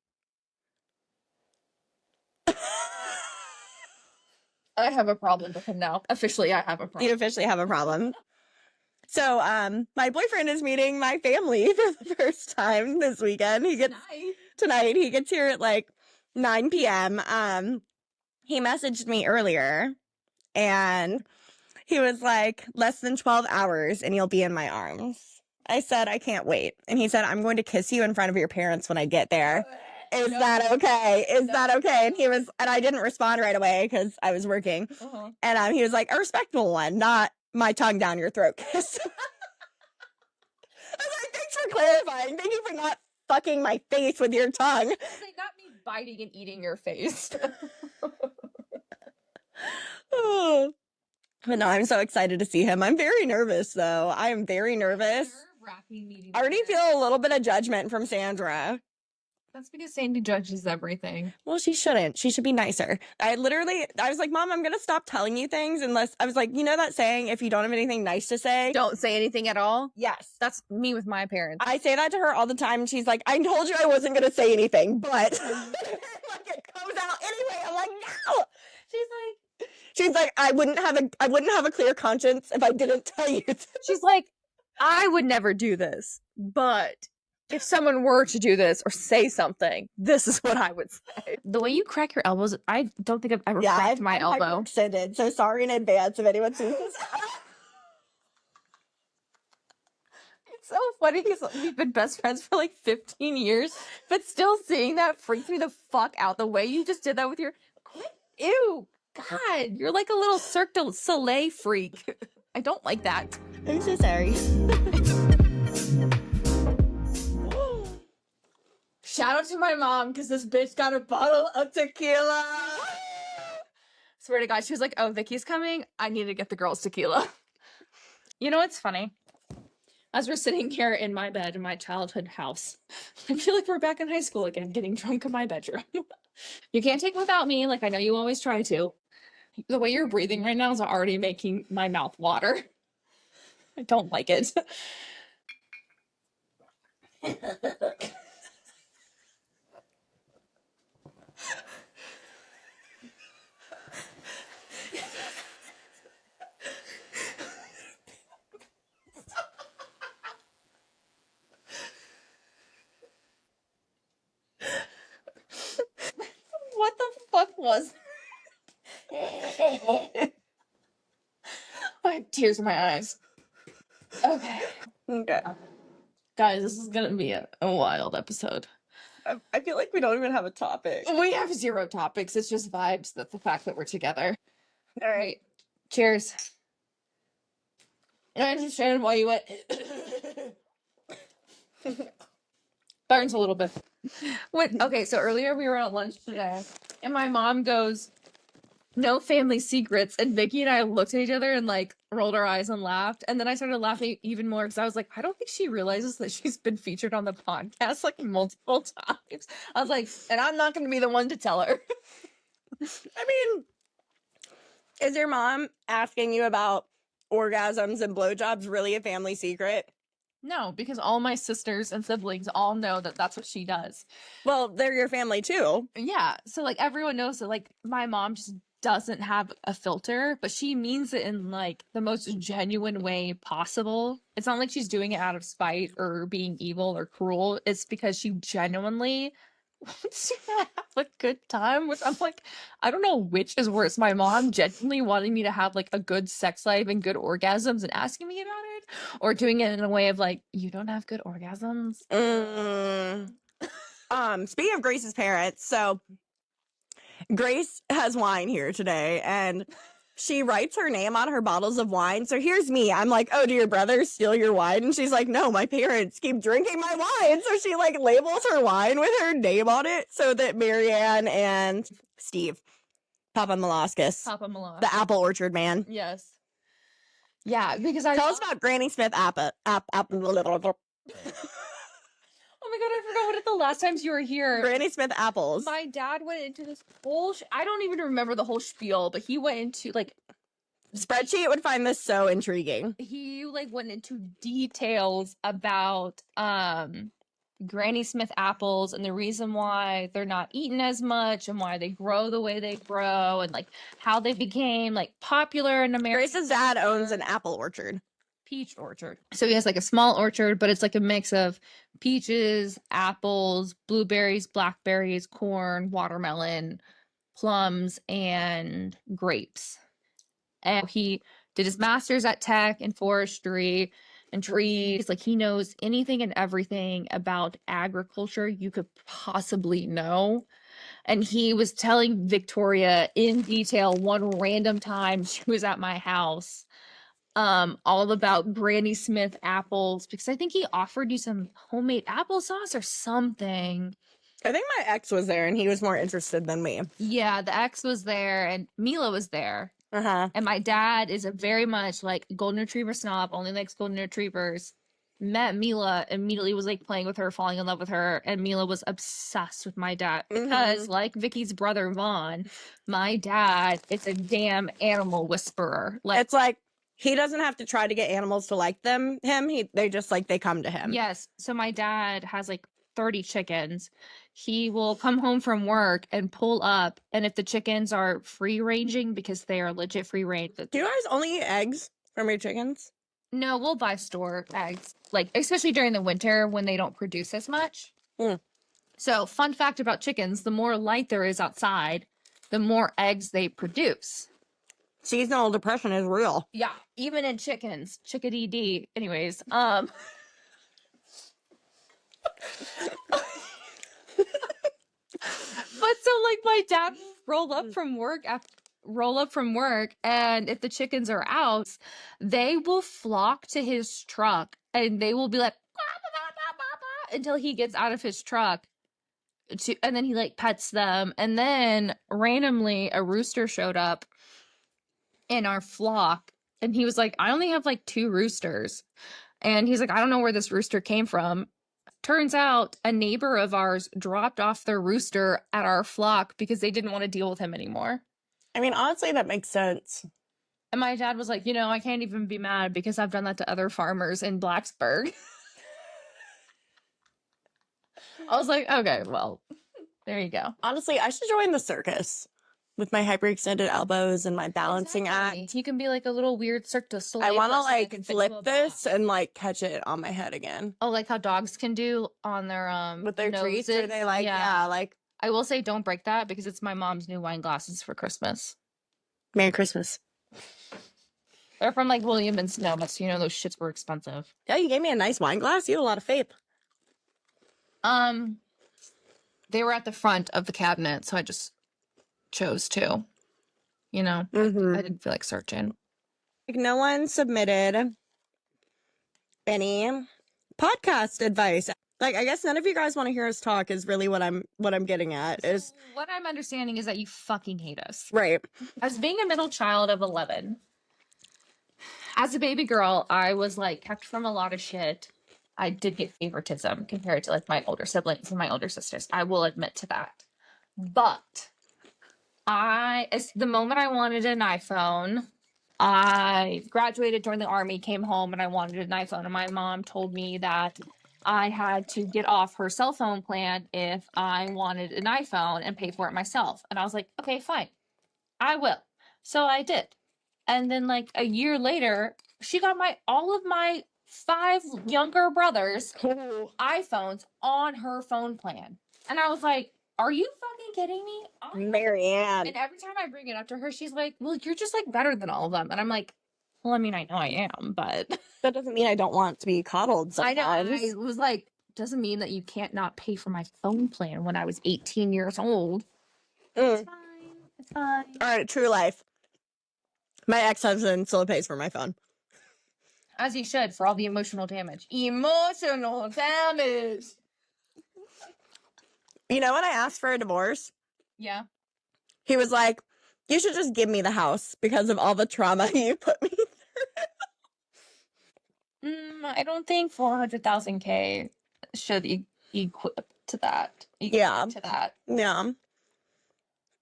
Speaker 1: I have a problem with him now. Officially, I have a problem.
Speaker 2: You officially have a problem. So, my boyfriend is meeting my family for the first time this weekend. He gets tonight. He gets here at like 9 p.m. He messaged me earlier, and he was like, less than 12 hours, and you'll be in my arms. I said, I can't wait. And he said, I'm going to kiss you in front of your parents when I get there. Is that okay? Is that okay? And and I didn't respond right away because I was working. And he was like, a respectful one, not my tongue down your throat kiss. I was like, thanks for clarifying. Thank you for not fucking my face with your tongue.
Speaker 1: They got me biting and eating your face.
Speaker 2: Oh. But no, I'm so excited to see him. I'm very nervous, though. I am very nervous. I already feel a little bit of judgment from Sandra.
Speaker 1: That's because Sandy judges everything.
Speaker 2: Well, she shouldn't. She should be nicer. I was like, Mom, I'm going to stop telling you things unless, I was like, you know that saying, if you don't have anything nice to say?
Speaker 1: Don't say anything at all?
Speaker 2: Yes.
Speaker 1: That's me with my parents.
Speaker 2: I say that to her all the time, and she's like, I told you I wasn't going to say anything, but like, it comes out anyway. I'm like, no! She's like, I wouldn't have a clear conscience if I didn't tell you.
Speaker 1: She's like, I would never do this, but if someone were to do this or say something, this is what I would say. The way you crack your elbows, I don't think I've ever cracked my elbow.
Speaker 2: Extended, so sorry in advance if anyone sees this.
Speaker 1: It's so funny because we've been best friends for like 15 years, but still seeing that freaks me the fuck out. The way you just did that with your, ew, God, you're like a little Cirque du Soleil freak. I don't like that.
Speaker 2: I'm so sorry.
Speaker 1: Shout out to my mom because this bitch got a bottle of tequila. Swear to God, she was like, oh, Vicky's coming. I need to get the girls tequila. You know what's funny? As we're sitting here in my bed in my childhood house, I feel like we're back in high school again, getting drunk in my bedroom. You can't take without me, like I know you always try to. The way you're breathing right now is already making my mouth water. I don't like it. What the fuck was I have tears in my eyes. Okay. Guys, this is gonna be a wild episode.
Speaker 2: I feel like we don't even have a topic.
Speaker 1: We have 0 topics. It's just vibes. That's the fact that we're together. All right. Cheers. I understand why you went. Burns a little bit. Okay, so earlier we were at lunch today, and my mom goes, no family secrets. And Vicky and I looked at each other and like rolled our eyes and laughed. And then I started laughing even more because I was like, I don't think she realizes that she's been featured on the podcast like multiple times. I was like, and I'm not going to be the one to tell her.
Speaker 2: I mean, is your mom asking you about orgasms and blowjobs really a family secret?
Speaker 1: No, because all my sisters and siblings all know that that's what she does.
Speaker 2: Well, they're your family too.
Speaker 1: Yeah, so like everyone knows that like my mom just doesn't have a filter, but she means it in like the most genuine way possible. It's not like she's doing it out of spite or being evil or cruel. It's because she genuinely wants to have a good time, which I'm like, I don't know which is worse. My mom genuinely wanting me to have like a good sex life and good orgasms and asking me about it, or doing it in a way of like, you don't have good orgasms.
Speaker 2: Speaking of Grace's parents, so Grace has wine here today, and she writes her name on her bottles of wine. So here's me. I'm like, oh, do your brothers steal your wine? And she's like, no, my parents keep drinking my wine. So she like labels her wine with her name on it so that Marianne and Steve, Papa Moloskus,
Speaker 1: Papa Milan.
Speaker 2: the apple orchard man.
Speaker 1: Yes. Yeah, because I
Speaker 2: Tell us about Granny Smith apple.
Speaker 1: Oh my god, I forgot what it the last times you were here.
Speaker 2: Granny Smith apples.
Speaker 1: My dad went into this whole I don't even remember the whole spiel, but he went into like
Speaker 2: Spreadsheet would find this so intriguing.
Speaker 1: he like went into details about Granny Smith apples and the reason why they're not eaten as much and why they grow the way they grow and like how they became like popular in America.
Speaker 2: Grace's dad owns an apple orchard.
Speaker 1: Peach orchard. So he has like a small orchard, but it's like a mix of peaches, apples, blueberries, blackberries, corn, watermelon, plums, and grapes. And he did his master's at Tech in forestry and trees. Like he knows anything and everything about agriculture you could possibly know. And he was telling Victoria in detail one random time she was at my house all about Granny Smith apples because I think he offered you some homemade applesauce or something.
Speaker 2: I think my ex was there and he was more interested than me.
Speaker 1: Yeah, the ex was there and Mila was there.
Speaker 2: Uh-huh.
Speaker 1: And my dad is a very much like golden retriever snob, only likes golden retrievers. Met Mila, immediately was like playing with her, falling in love with her, and Mila was obsessed with my dad because, like Vicky's brother Vaughn, my dad is a damn animal whisperer. Like
Speaker 2: it's like he doesn't have to try to get animals to like they just like they come to him.
Speaker 1: Yes. So my dad has like 30 chickens. He will come home from work and pull up, and if the chickens are free ranging because they are legit free range.
Speaker 2: Do you guys only eat eggs from your chickens?
Speaker 1: No, we'll buy store eggs, like especially during the winter when they don't produce as much. So, fun fact about chickens, the more light there is outside, the more eggs they produce.
Speaker 2: Seasonal depression is real.
Speaker 1: Yeah, even in chickens, chickadee dee. Anyways, but so like my dad roll up from work and if the chickens are out, they will flock to his truck and they will be like until he gets out of his truck and then he like pets them, and then randomly a rooster showed up in our flock and he was like, I only have like 2 roosters, and he's like, I don't know where this rooster came from. Turns out a neighbor of ours dropped off their rooster at our flock because they didn't want to deal with him anymore.
Speaker 2: I mean, honestly, that makes sense.
Speaker 1: And my dad was like, I can't even be mad because I've done that to other farmers in Blacksburg. I was like, okay, well, there you go.
Speaker 2: Honestly, I should join the circus with my hyperextended elbows and my balancing act.
Speaker 1: You can be like a little weird Cirque du Soleil.
Speaker 2: I want to like flip this and like catch it on my head again.
Speaker 1: Oh, like how dogs can do on their
Speaker 2: with their
Speaker 1: noses.
Speaker 2: treats, or they like like.
Speaker 1: I will say don't break that because it's my mom's new wine glasses for Christmas.
Speaker 2: Merry Christmas.
Speaker 1: They're from like William and Sonoma, so those shits were expensive.
Speaker 2: Yeah, you gave me a nice wine glass. You have a lot of faith.
Speaker 1: They were at the front of the cabinet, so I just chose to. I didn't feel like searching.
Speaker 2: Like no one submitted any podcast advice. Like, I guess none of you guys want to hear us talk is really what I'm getting at. Is
Speaker 1: what I'm understanding is that you fucking hate us.
Speaker 2: Right.
Speaker 1: As being a middle child of 11, as a baby girl, I was like kept from a lot of shit. I did get favoritism compared to like my older siblings and my older sisters. I will admit to that. But the moment I wanted an iPhone, I graduated, joined the army, came home, and I wanted an iPhone. And my mom told me that I had to get off her cell phone plan if I wanted an iPhone and pay for it myself. And I was like, okay, fine, I will. So I did. And then like a year later, she got all of my 5 younger brothers iPhones on her phone plan. And I was like, are you fucking kidding me?
Speaker 2: Marianne.
Speaker 1: And every time I bring it up to her, she's like, well, you're just like better than all of them. And I'm like, well, I mean, I know I am, but
Speaker 2: That doesn't mean I don't want to be coddled sometimes.
Speaker 1: I know. I was like, doesn't mean that you can't not pay for my phone plan when I was 18 years old. It's fine. It's fine.
Speaker 2: All right, true life. My ex-husband still pays for my phone.
Speaker 1: As he should, for all the emotional damage. Emotional damage.
Speaker 2: You know, when I asked for a divorce,
Speaker 1: Yeah.
Speaker 2: he was like, you should just give me the house because of all the trauma you put me through.
Speaker 1: I don't think 400,000 K should equip to that.
Speaker 2: Yeah.
Speaker 1: To that.
Speaker 2: Yeah.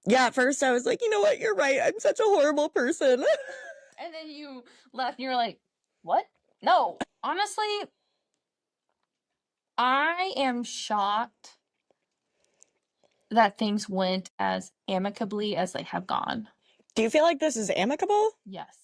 Speaker 2: Yeah, at first I was like, you know what? You're right. I'm such a horrible person.
Speaker 1: And then you left and you're like, what? No. Honestly, I am shocked that things went as amicably as they have gone.
Speaker 2: Do you feel like this is amicable?
Speaker 1: Yes.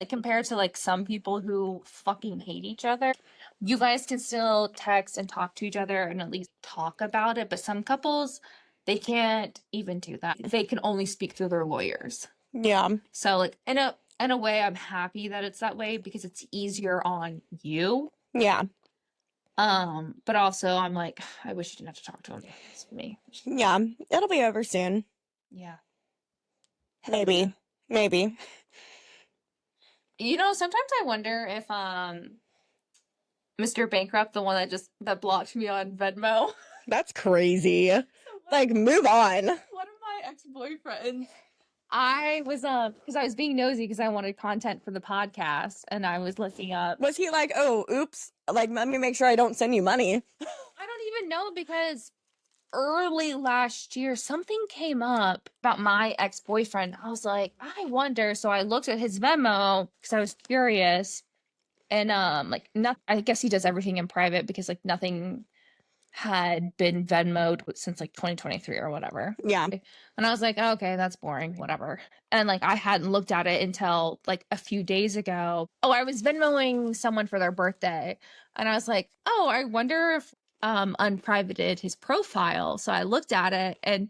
Speaker 1: Compared to like some people who fucking hate each other, you guys can still text and talk to each other and at least talk about it. But some couples, they can't even do that. They can only speak through their lawyers.
Speaker 2: Yeah.
Speaker 1: So like in a way, I'm happy that it's that way because it's easier on you.
Speaker 2: Yeah.
Speaker 1: But also I'm like, I wish you didn't have to talk to him. It's me.
Speaker 2: Yeah. It'll be over soon.
Speaker 1: Yeah.
Speaker 2: Maybe. Maybe.
Speaker 1: You know, sometimes I wonder if Mr. Bankrupt, the one that blocked me on Venmo.
Speaker 2: That's crazy. Like, move on.
Speaker 1: One of my ex-boyfriends. I was because I was being nosy because I wanted content for the podcast and I was looking up.
Speaker 2: Was he like, oh, oops, like, let me make sure I don't send you money?
Speaker 1: I don't even know because early last year something came up about my ex-boyfriend. I was like, I wonder. So I looked at his Venmo because I was curious. And like nothing, I guess he does everything in private because like nothing had been Venmo'd since like 2023 or whatever.
Speaker 2: Yeah.
Speaker 1: And I was like, oh, okay, that's boring, whatever. And like I hadn't looked at it until like a few days ago. Oh, I was Venmoing someone for their birthday. And I was like, oh, I wonder if unprivated his profile. So I looked at it and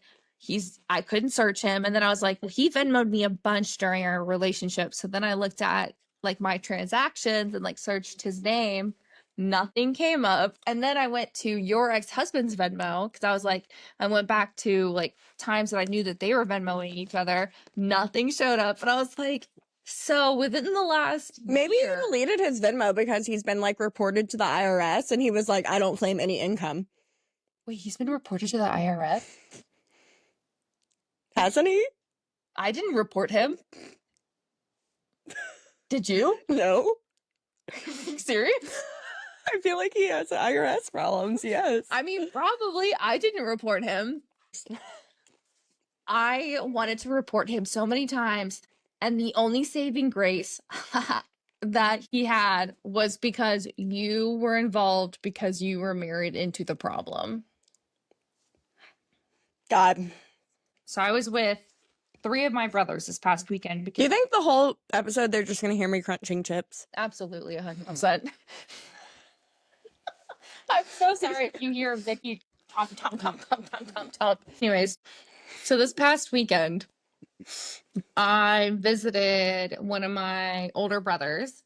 Speaker 1: I couldn't search him. And then I was like, well, he Venmo'd me a bunch during our relationship. So then I looked at like my transactions and like searched his name. Nothing came up. And then I went to your ex-husband's Venmo because I was like, I went back to like times that I knew that they were Venmoing each other. Nothing showed up. And I was like, so within the last
Speaker 2: Maybe
Speaker 1: year,
Speaker 2: he deleted his Venmo because he's been like reported to the IRS and he was like, I don't claim any income.
Speaker 1: wait, he's been reported to the IRS?
Speaker 2: Hasn't he?
Speaker 1: I didn't report him. Did you?
Speaker 2: No.
Speaker 1: Serious?
Speaker 2: I feel like he has IRS problems, yes.
Speaker 1: I mean, probably. I didn't report him. I wanted to report him so many times, and the only saving grace that he had was because you were involved because you were married into the problem.
Speaker 2: God.
Speaker 1: So I was with 3 of my brothers this past weekend.
Speaker 2: Do you think the whole episode they're just going to hear me crunching chips?
Speaker 1: Absolutely, 100%. I'm so sorry if you hear Vikki tom. Anyways, so this past weekend, I visited one of my older brothers,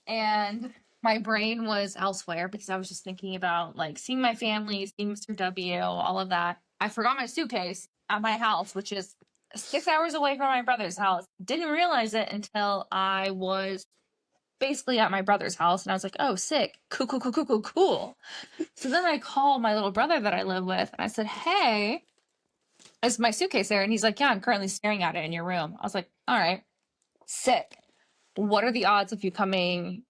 Speaker 1: and my brain was elsewhere because I was just thinking about like seeing my family, seeing Mr. W, all of that. I forgot my suitcase at my house, which is 6 hours away from my brother's house. Didn't realize it until I was basically at my brother's house, and I was like, oh, sick. Cool. So then I called my little brother that I live with, and I said, hey, is my suitcase there? And he's like, yeah, I'm currently staring at it in your room. I was like, all right, sick. What are the odds of you coming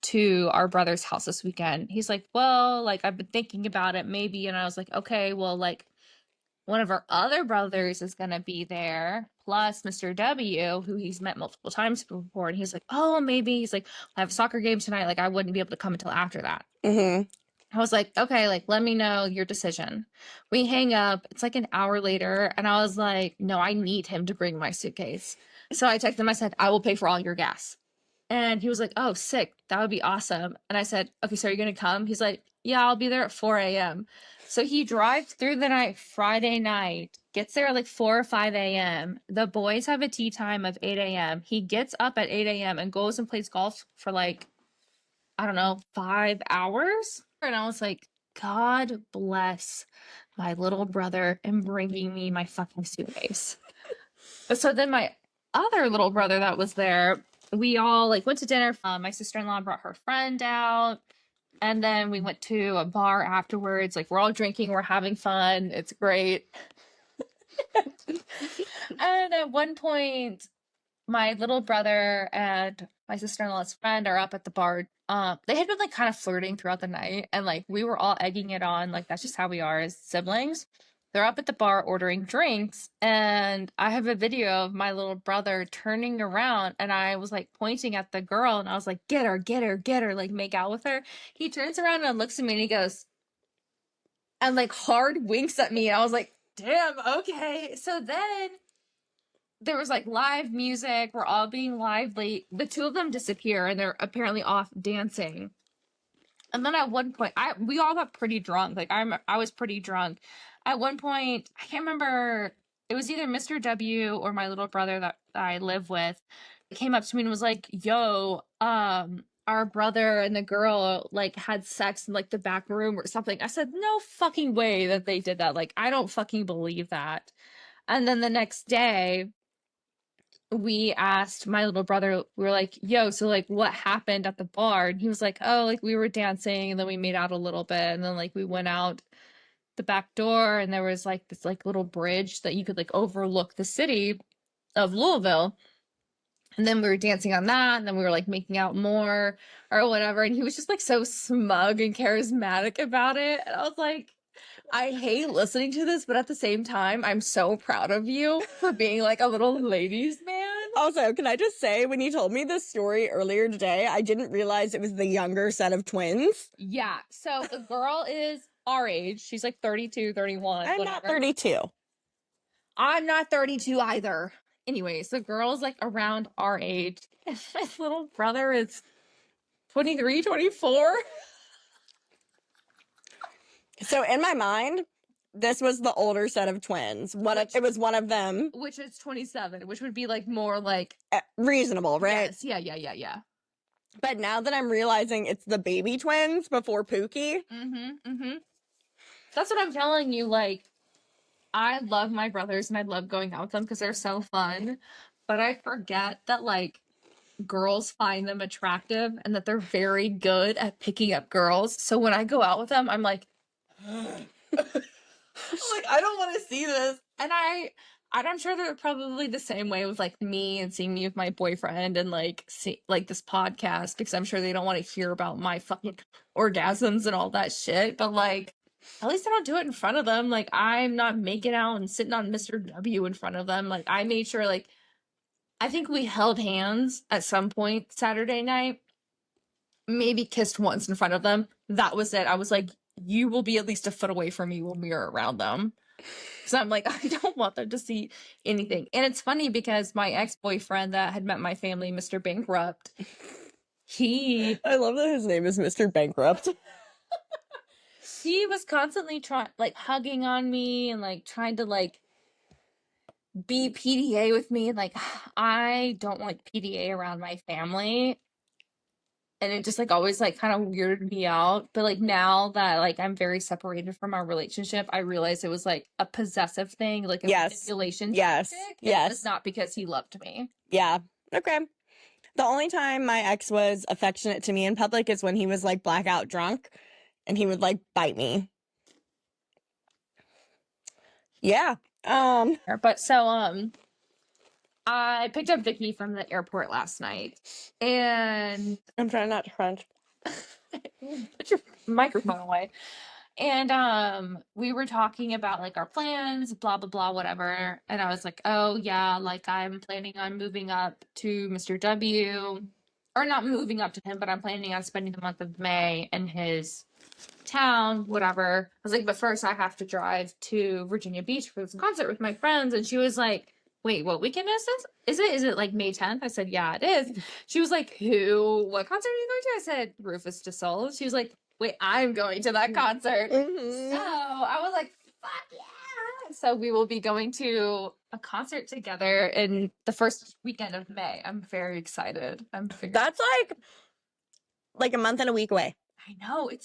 Speaker 1: to our brother's house this weekend? He's like, well, like, I've been thinking about it, maybe. And I was like, okay, well, like, one of our other brothers is going to be there, plus Mr. W, who he's met multiple times before. And he's like, oh, maybe. He's like, I have a soccer game tonight. Like, I wouldn't be able to come until after that.
Speaker 2: Mm-hmm.
Speaker 1: I was like, okay, like, let me know your decision. We hang up. It's like an hour later. And I was like, no, I need him to bring my suitcase. So I texted him. I said, I will pay for all your gas. And he was like, oh, sick. That would be awesome. And I said, okay, so are you going to come? He's like, yeah, I'll be there at 4 a.m. So he drives through the night, Friday night, gets there at like 4 or 5 a.m. The boys have a tea time of 8 a.m. He gets up at 8 a.m. and goes and plays golf for like, I don't know, 5 hours. And I was like, God bless my little brother and bringing me my fucking suitcase. So then my other little brother that was there, we all like went to dinner. My sister-in-law brought her friend out, and then we went to a bar afterwards. Like, we're all drinking, we're having fun, it's great. And at one point, my little brother and my sister-in-law's friend are up at the bar. They had been like kind of flirting throughout the night, and like we were all egging it on. Like, that's just how we are as siblings. They're up at the bar ordering drinks, and I have a video of my little brother turning around, and I was like pointing at the girl, and I was like, get her, get her, get her, like make out with her. He turns around and looks at me and he goes, and like hard winks at me. And I was like, damn, okay. So then there was like live music. We're all being lively. The two of them disappear and they're apparently off dancing. And then at one point, we all got pretty drunk. Like, I was pretty drunk. At one point, I can't remember. It was either Mr. W or my little brother that I live with came up to me and was like, "Yo, our brother and the girl like had sex in like the back room or something." I said, "No fucking way that they did that. Like, I don't fucking believe that." And then the next day, we asked my little brother, we were like, yo, so like what happened at the bar? And he was like, oh, like we were dancing and then we made out a little bit and then like we went out the back door and there was like this like little bridge that you could like overlook the city of Louisville. And then we were dancing on that and then we were like making out more or whatever. And he was just like so smug and charismatic about it. And I was like, I hate listening to this, but at the same time, I'm so proud of you for being like a little ladies' man.
Speaker 2: Also, can I just say, when you told me this story earlier today, I didn't realize it was the younger set of twins.
Speaker 1: Yeah. So the girl is our age. She's like 32, 31.
Speaker 2: I'm not 32.
Speaker 1: I'm not 32 either. Anyways, the girl's like around our age. And my little brother is 23, 24.
Speaker 2: So in my mind, this was the older set of twins. It was one of them.
Speaker 1: Which is 27, which would be like more like
Speaker 2: reasonable, right?
Speaker 1: Yes, yeah.
Speaker 2: But now that I'm realizing it's the baby twins before Pookie.
Speaker 1: That's what I'm telling you. Like, I love my brothers and I love going out with them because they're so fun. But I forget that like girls find them attractive and that they're very good at picking up girls. So when I go out with them, I'm like, like, I don't want to see this. And I'm sure they're probably the same way with like me and seeing me with my boyfriend and like see like this podcast because I'm sure they don't want to hear about my fucking orgasms and all that shit. But like, at least I don't do it in front of them. Like, I'm not making out and sitting on Mr. W in front of them. Like, I made sure like I think we held hands at some point Saturday night. Maybe kissed once in front of them. That was it. I was like, you will be at least a foot away from me when we are around them. So I'm like, I don't want them to see anything. And it's funny because my ex-boyfriend that had met my family, Mr. Bankrupt, I
Speaker 2: love that his name is Mr. Bankrupt.
Speaker 1: He was constantly like hugging on me and like trying to like be PDA with me. Like, I don't like PDA around my family. And it just like always like kind of weirded me out. But like now that like I'm very separated from our relationship, I realized it was like a possessive thing, like a manipulation tactic. Yes. It's not because he loved me.
Speaker 2: Yeah. Okay. The only time my ex was affectionate to me in public is when he was like blackout drunk and he would like bite me. Yeah.
Speaker 1: But so I picked up Vikki from the airport last night, and
Speaker 2: I'm trying not to crunch.
Speaker 1: Put your microphone away. And we were talking about like our plans, blah blah blah, whatever. And I was like, oh yeah, like I'm planning on moving up to Mr. W, or not moving up to him, but I'm planning on spending the month of May in his town, whatever. I was like, but first I have to drive to Virginia Beach for this concert with my friends. And she was like, wait, what weekend is this? Is it like May 10th? I said, yeah, it is. She was like, what concert are you going to? I said, Rufus de Soul. She was like, wait, I'm going to that concert.
Speaker 2: Mhm.
Speaker 1: So I was like, fuck yeah. So we will be going to a concert together in the first weekend of May. I'm very excited.
Speaker 2: That's like a month and a week away.
Speaker 1: I know, it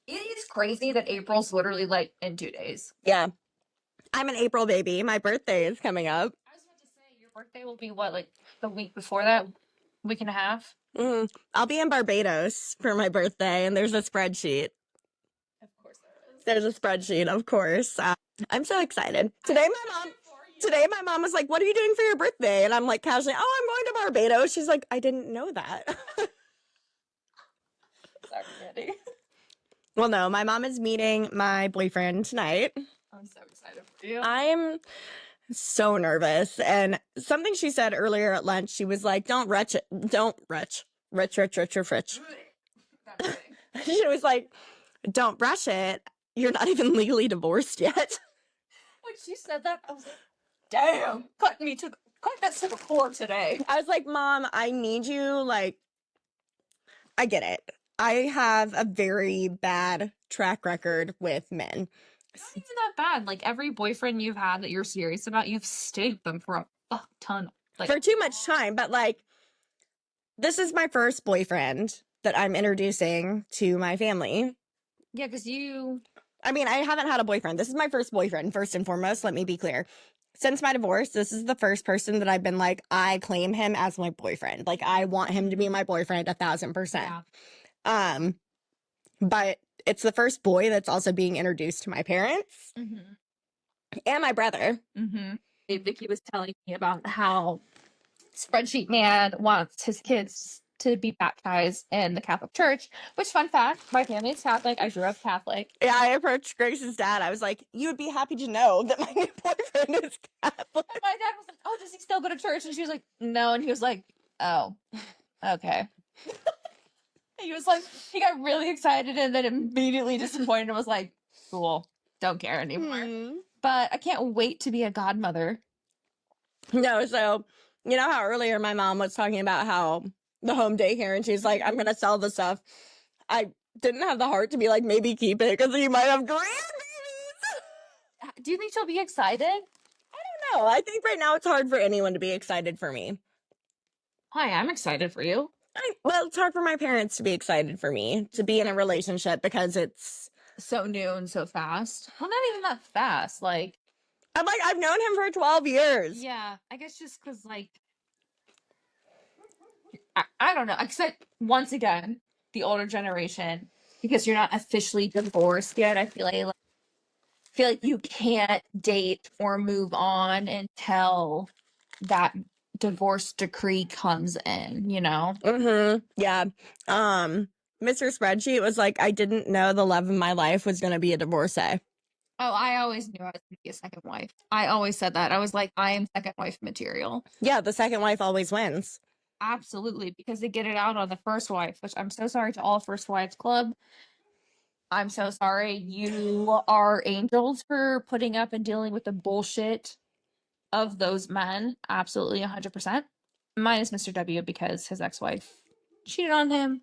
Speaker 1: is crazy that April's literally like in 2 days.
Speaker 2: Yeah. I'm an April baby. My birthday is coming up.
Speaker 1: I was about to say, your birthday will be what, like the week before that? Week and a half?
Speaker 2: I'll be in Barbados for my birthday, and there's a spreadsheet.
Speaker 1: Of course there is.
Speaker 2: There's a spreadsheet, of course. I'm so excited. Today my mom was like, what are you doing for your birthday? And I'm like casually, oh, I'm going to Barbados. She's like, I didn't know that.
Speaker 1: Sorry, Randy.
Speaker 2: Well, no, my mom is meeting my boyfriend tonight.
Speaker 1: I'm so excited for you.
Speaker 2: I'm so nervous. And something she said earlier at lunch, she was like, rich. She was like, don't rush it. You're not even legally divorced yet.
Speaker 1: When she said that, I was like, damn, cut that to the core today.
Speaker 2: I was like, Mom, I need you. Like, I get it. I have a very bad track record with men.
Speaker 1: Not even that bad. Like every boyfriend you've had that you're serious about, you've stayed with them for a fuck ton. Like,
Speaker 2: for too much time. But like, this is my first boyfriend that I'm introducing to my family.
Speaker 1: Yeah, because
Speaker 2: I mean, I haven't had a boyfriend. This is my first boyfriend, first and foremost. Let me be clear. Since my divorce, this is the first person that I've been like, I claim him as my boyfriend. Like, I want him to be my boyfriend 1,000%.
Speaker 1: Yeah.
Speaker 2: But it's the first boy that's also being introduced to my parents and my brother.
Speaker 1: Vikki was telling me about how Spreadsheet Man wants his kids to be baptized in the Catholic Church, which, fun fact, my family's Catholic. I grew up Catholic.
Speaker 2: Yeah, I approached Grace's dad. I was like, you would be happy to know that my new boyfriend is Catholic.
Speaker 1: And my dad was like, oh, does he still go to church? And she was like, no. And he was like, oh, okay. He was like, he got really excited and then immediately disappointed and was like, cool, don't care anymore. But I can't wait to be a godmother.
Speaker 2: No, so you know how earlier my mom was talking about how the home daycare, and she's like, I'm gonna sell the stuff. I didn't have the heart to be like, maybe keep it because you might have grandbabies.
Speaker 1: Do you think she'll be excited?
Speaker 2: I don't know. I think right now it's hard for anyone to be excited for me.
Speaker 1: Hi, I'm excited for you.
Speaker 2: Well, it's hard for my parents to be excited for me to be in a relationship because it's
Speaker 1: so new and so fast. Well, not even that fast. Like,
Speaker 2: I'm like, I've known him for 12 years.
Speaker 1: Yeah, I guess just because, like, I don't know. Except, once again, the older generation, because you're not officially divorced yet, I feel like you can't date or move on until that divorce decree comes in, you know?
Speaker 2: Yeah. Mr. Spreadsheet was like, I didn't know the love of my life was going to be a divorcee.
Speaker 1: Oh, I always knew I was going to be a second wife. I always said that. I was like, I am second wife material.
Speaker 2: Yeah, the second wife always wins.
Speaker 1: Absolutely, because they get it out on the first wife, which I'm so sorry to all First Wives Club. I'm so sorry. You are angels for putting up and dealing with the bullshit of those men. Absolutely 100%. Minus Mr. W because his ex-wife cheated on him.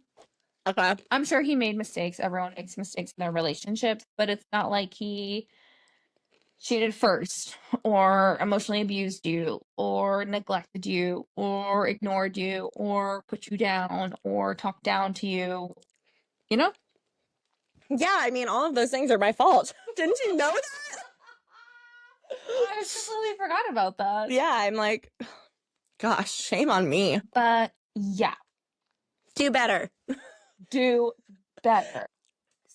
Speaker 2: Okay.
Speaker 1: I'm sure he made mistakes. Everyone makes mistakes in their relationships, but it's not like he cheated first or emotionally abused you or neglected you or ignored you or put you down or talked down to you. You know?
Speaker 2: Yeah, I mean, all of those things are my fault. Didn't you know that?
Speaker 1: I completely forgot about that.
Speaker 2: Yeah, I'm like, gosh, shame on me.
Speaker 1: But yeah.
Speaker 2: Do better.
Speaker 1: Do better.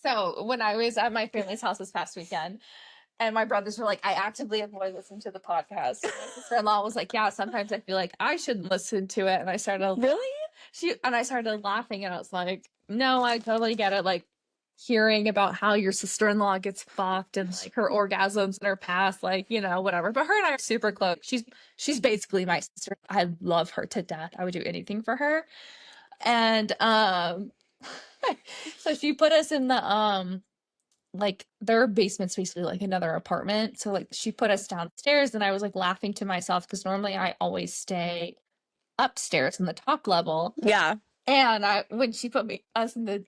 Speaker 1: So when I was at my family's house this past weekend, and my brothers were like, I actively avoid listening to the podcast. And my sister-in-law was like, yeah, sometimes I feel like I shouldn't listen to it. And I started
Speaker 2: Really?
Speaker 1: I started laughing, and I was like, no, I totally get it. Like, hearing about how your sister-in-law gets fucked and like her orgasms in her past, like, you know, whatever. But her and I are super close. She's basically my sister. I love her to death. I would do anything for her. And so she put us in the like their basement's basically like another apartment. So like she put us downstairs and I was like laughing to myself because normally I always stay upstairs in the top level.
Speaker 2: Yeah.
Speaker 1: And when she put us in the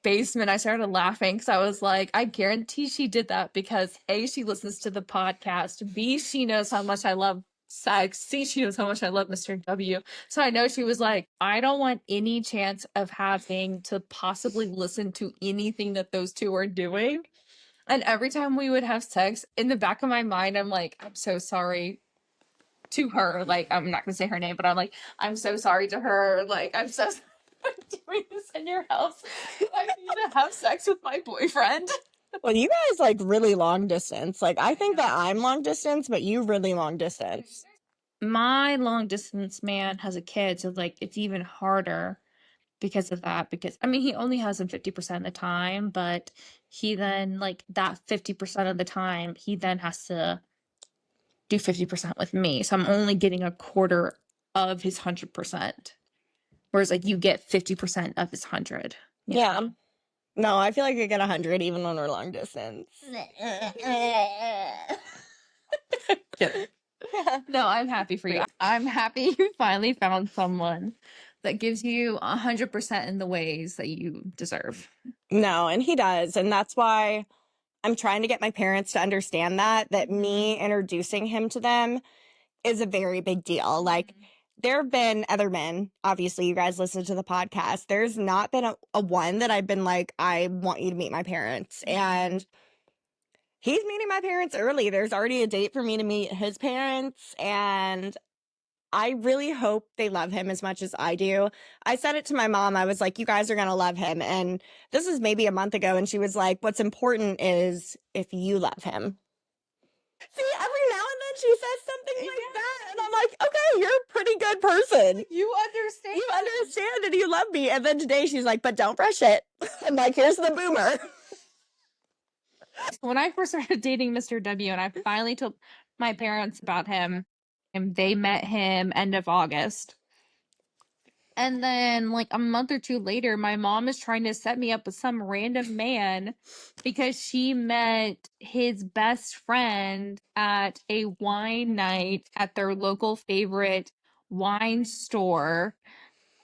Speaker 1: basement, I started laughing because I was like, I guarantee she did that because A, she listens to the podcast, B, she knows how much I love sex, C, she knows how much I love Mr. W. So I know she was like, I don't want any chance of having to possibly listen to anything that those two are doing. And every time we would have sex, in the back of my mind, I'm like, I'm so sorry to her. Like, I'm not gonna say her name, but I'm like, I'm so sorry to her. Like, I'm so sorry for doing this in your house. I need to have sex with my boyfriend.
Speaker 2: Well, you guys like really long distance. Like, I think that I'm long distance, but you really long distance.
Speaker 1: My long distance man has a kid, so like it's even harder because of that. Because I mean, he only has him 50% of the time, but he then like that 50% of the time, he then has to do 50% with me. So I'm only getting a quarter of his 100%. Whereas like you get 50% of his 100.
Speaker 2: Yeah. No, I feel like I get 100 even when we're long distance.
Speaker 1: No, I'm happy for you. I'm happy you finally found someone that gives you 100% in the ways that you deserve.
Speaker 2: No, and he does. And that's why I'm trying to get my parents to understand that me introducing him to them is a very big deal. Like, there have been other men, obviously, you guys listen to the podcast. There's not been a one that I've been like, I want you to meet my parents. And he's meeting my parents early. There's already a date for me to meet his parents. And I really hope they love him as much as I do. I said it to my mom. I was like, you guys are going to love him. And this is maybe a month ago. And she was like, what's important is if you love him. See, every now and then she says something like that. And I'm like, okay, you're a pretty good person.
Speaker 1: You understand.
Speaker 2: You understand and you love me. And then today she's like, but don't rush it. I'm like, here's the boomer.
Speaker 1: When I first started dating Mr. W and I finally told my parents about him, and they met him end of August. And then, like a month or two later, my mom is trying to set me up with some random man because she met his best friend at a wine night at their local favorite wine store.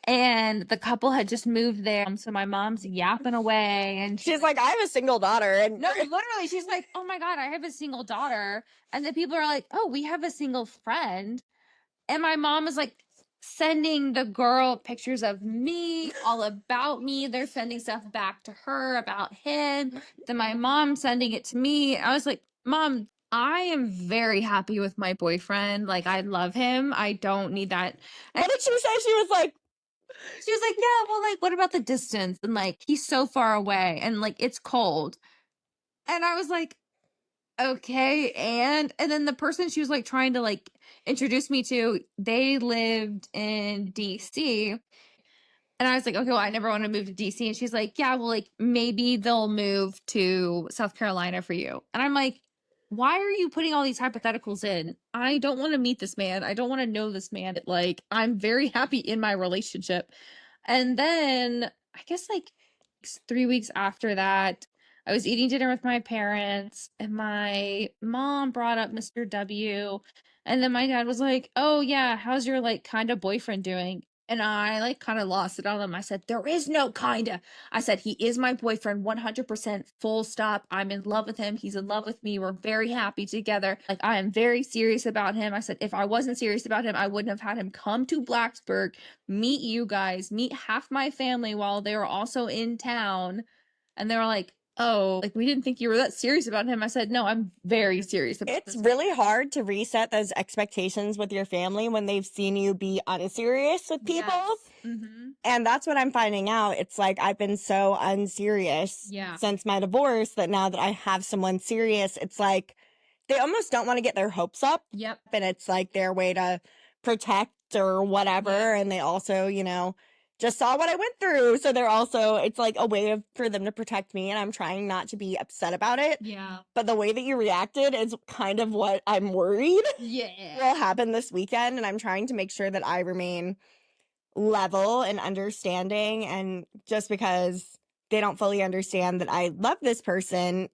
Speaker 1: And the couple had just moved there. So my mom's yapping away. And
Speaker 2: she's like, I have a single daughter. And
Speaker 1: no, literally, she's like, oh my God, I have a single daughter. And then people are like, oh, we have a single friend. And my mom is like sending the girl pictures of me, all about me. They're sending stuff back to her about him. Then my mom sending it to me. I was like, Mom, I am very happy with my boyfriend. Like, I love him. I don't need that. And
Speaker 2: what did she say? She was like,
Speaker 1: yeah, well, like, what about the distance? And like, he's so far away and like, it's cold. And I was like, okay. And then the person she was like trying to like introduce me to, they lived in DC. And I was like, okay, well, I never want to move to DC. And she's like, yeah, well, like maybe they'll move to South Carolina for you. And I'm like, why are you putting all these hypotheticals in? I don't want to meet this man. I don't want to know this man. Like, I'm very happy in my relationship. And then I guess like 3 weeks after that, I was eating dinner with my parents, and my mom brought up Mr. W. And then my dad was like, oh, yeah, how's your like kind of boyfriend doing? And I like kind of lost it on him. I said, there is no kinda. I said, he is my boyfriend, 100% full stop. I'm in love with him. He's in love with me. We're very happy together. Like, I am very serious about him. I said, if I wasn't serious about him, I wouldn't have had him come to Blacksburg, meet you guys, meet half my family while they were also in town. And they were like, oh, like we didn't think you were that serious about him. I said, no, I'm very serious about
Speaker 2: it's really hard to reset those expectations with your family when they've seen you be unserious with people.
Speaker 1: Yes. Mm-hmm.
Speaker 2: And that's what I'm finding out. It's like I've been so unserious since my divorce that now that I have someone serious, it's like they almost don't want to get their hopes up.
Speaker 1: Yep.
Speaker 2: And it's like their way to protect or whatever. And they also, you know, just saw what I went through. So they're also, it's like a way for them to protect me. And I'm trying not to be upset about it.
Speaker 1: Yeah.
Speaker 2: But the way that you reacted is kind of what I'm worried
Speaker 1: Yeah.
Speaker 2: will happen this weekend. And I'm trying to make sure that I remain level and understanding. And just because they don't fully understand that I love this person,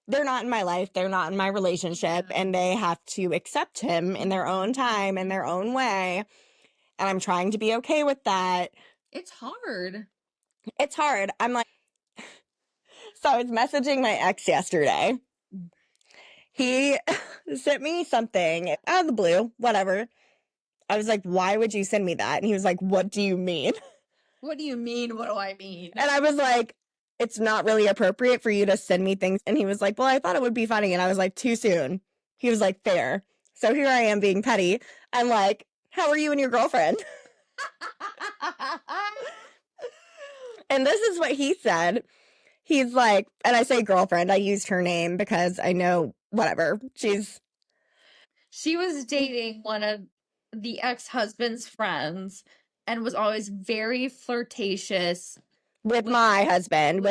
Speaker 2: they're not in my life, they're not in my relationship, and they have to accept him in their own time, in their own way. And I'm trying to be okay with that.
Speaker 1: It's hard.
Speaker 2: It's hard. I'm like, so I was messaging my ex yesterday. He sent me something out of the blue, whatever. I was like, why would you send me that? And he was like, what do you mean?
Speaker 1: What do you mean? What do I mean?
Speaker 2: And I was like, it's not really appropriate for you to send me things. And he was like, well, I thought it would be funny. And I was like, too soon. He was like, fair. So here I am being petty. I'm like, how are you and your girlfriend? And this is what he said. He's like, and I say girlfriend, I used her name because I know, whatever,
Speaker 1: She was dating one of the ex-husband's friends and was always very flirtatious.
Speaker 2: with my husband,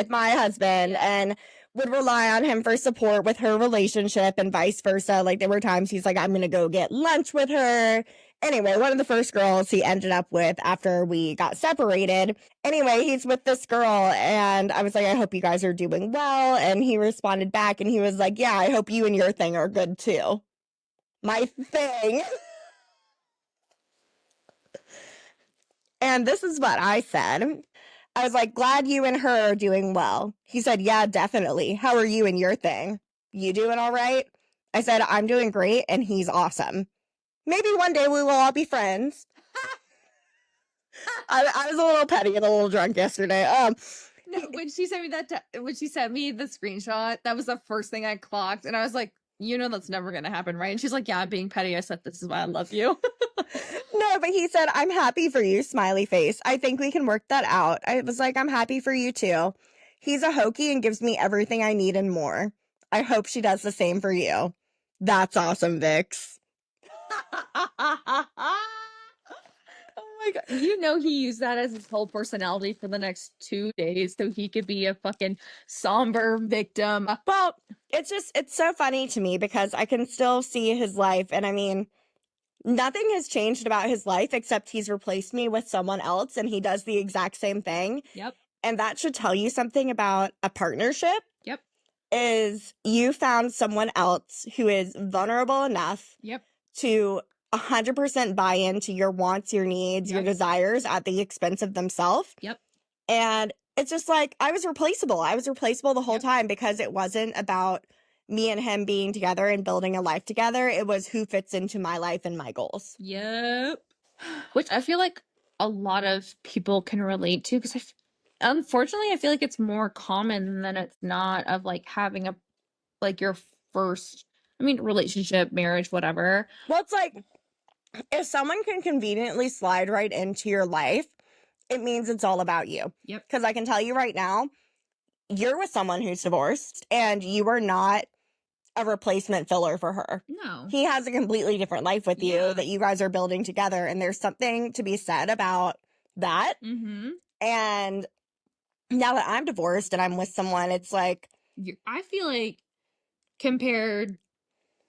Speaker 2: and would rely on him for support with her relationship and vice versa. Like there were times he's like, I'm going to go get lunch with her. Anyway, one of the first girls he ended up with after we got separated. Anyway, he's with this girl and I was like, I hope you guys are doing well. And he responded back and he was like, yeah, I hope you and your thing are good too. My thing. And this is what I said. I was like, glad you and her are doing well. He said, yeah, definitely. How are you and your thing? You doing all right? I said, I'm doing great and he's awesome. Maybe one day we will all be friends. I was a little petty and a little drunk yesterday.
Speaker 1: No, when she sent me when she sent me the screenshot, that was the first thing I clocked. And I was like, you know, that's never going to happen, right? And she's like, yeah, I'm being petty. I said, this is why I love you.
Speaker 2: No, but he said, I'm happy for you, smiley face. I think we can work that out. I was like, I'm happy for you too. He's a hokey and gives me everything I need and more. I hope she does the same for you. That's awesome, Vix.
Speaker 1: Oh my God. You know, he used that as his whole personality for the next 2 days so he could be a fucking somber victim.
Speaker 2: Well, it's so funny to me because I can still see his life. And I mean, nothing has changed about his life except he's replaced me with someone else and he does the exact same thing.
Speaker 1: Yep.
Speaker 2: And that should tell you something about a partnership.
Speaker 1: Yep.
Speaker 2: Is you found someone else who is vulnerable enough
Speaker 1: Yep.
Speaker 2: to 100% buy into your wants, your needs, your desires at the expense of themselves.
Speaker 1: Yep.
Speaker 2: And it's just like, I was replaceable. I was replaceable the whole time because it wasn't about me and him being together and building a life together. It was who fits into my life and my goals.
Speaker 1: Yep. Which I feel like a lot of people can relate to because unfortunately, I feel like it's more common than it's not of like having your first, relationship, marriage, whatever.
Speaker 2: Well, it's like, if someone can conveniently slide right into your life, it means it's all about you.
Speaker 1: Yep.
Speaker 2: Because I can tell you right now, you're with someone who's divorced and you are not a replacement filler for her.
Speaker 1: No.
Speaker 2: He has a completely different life with you that you guys are building together. And there's something to be said about that.
Speaker 1: Mm-hmm.
Speaker 2: And now that I'm divorced and I'm with someone, it's like,
Speaker 1: I feel like compared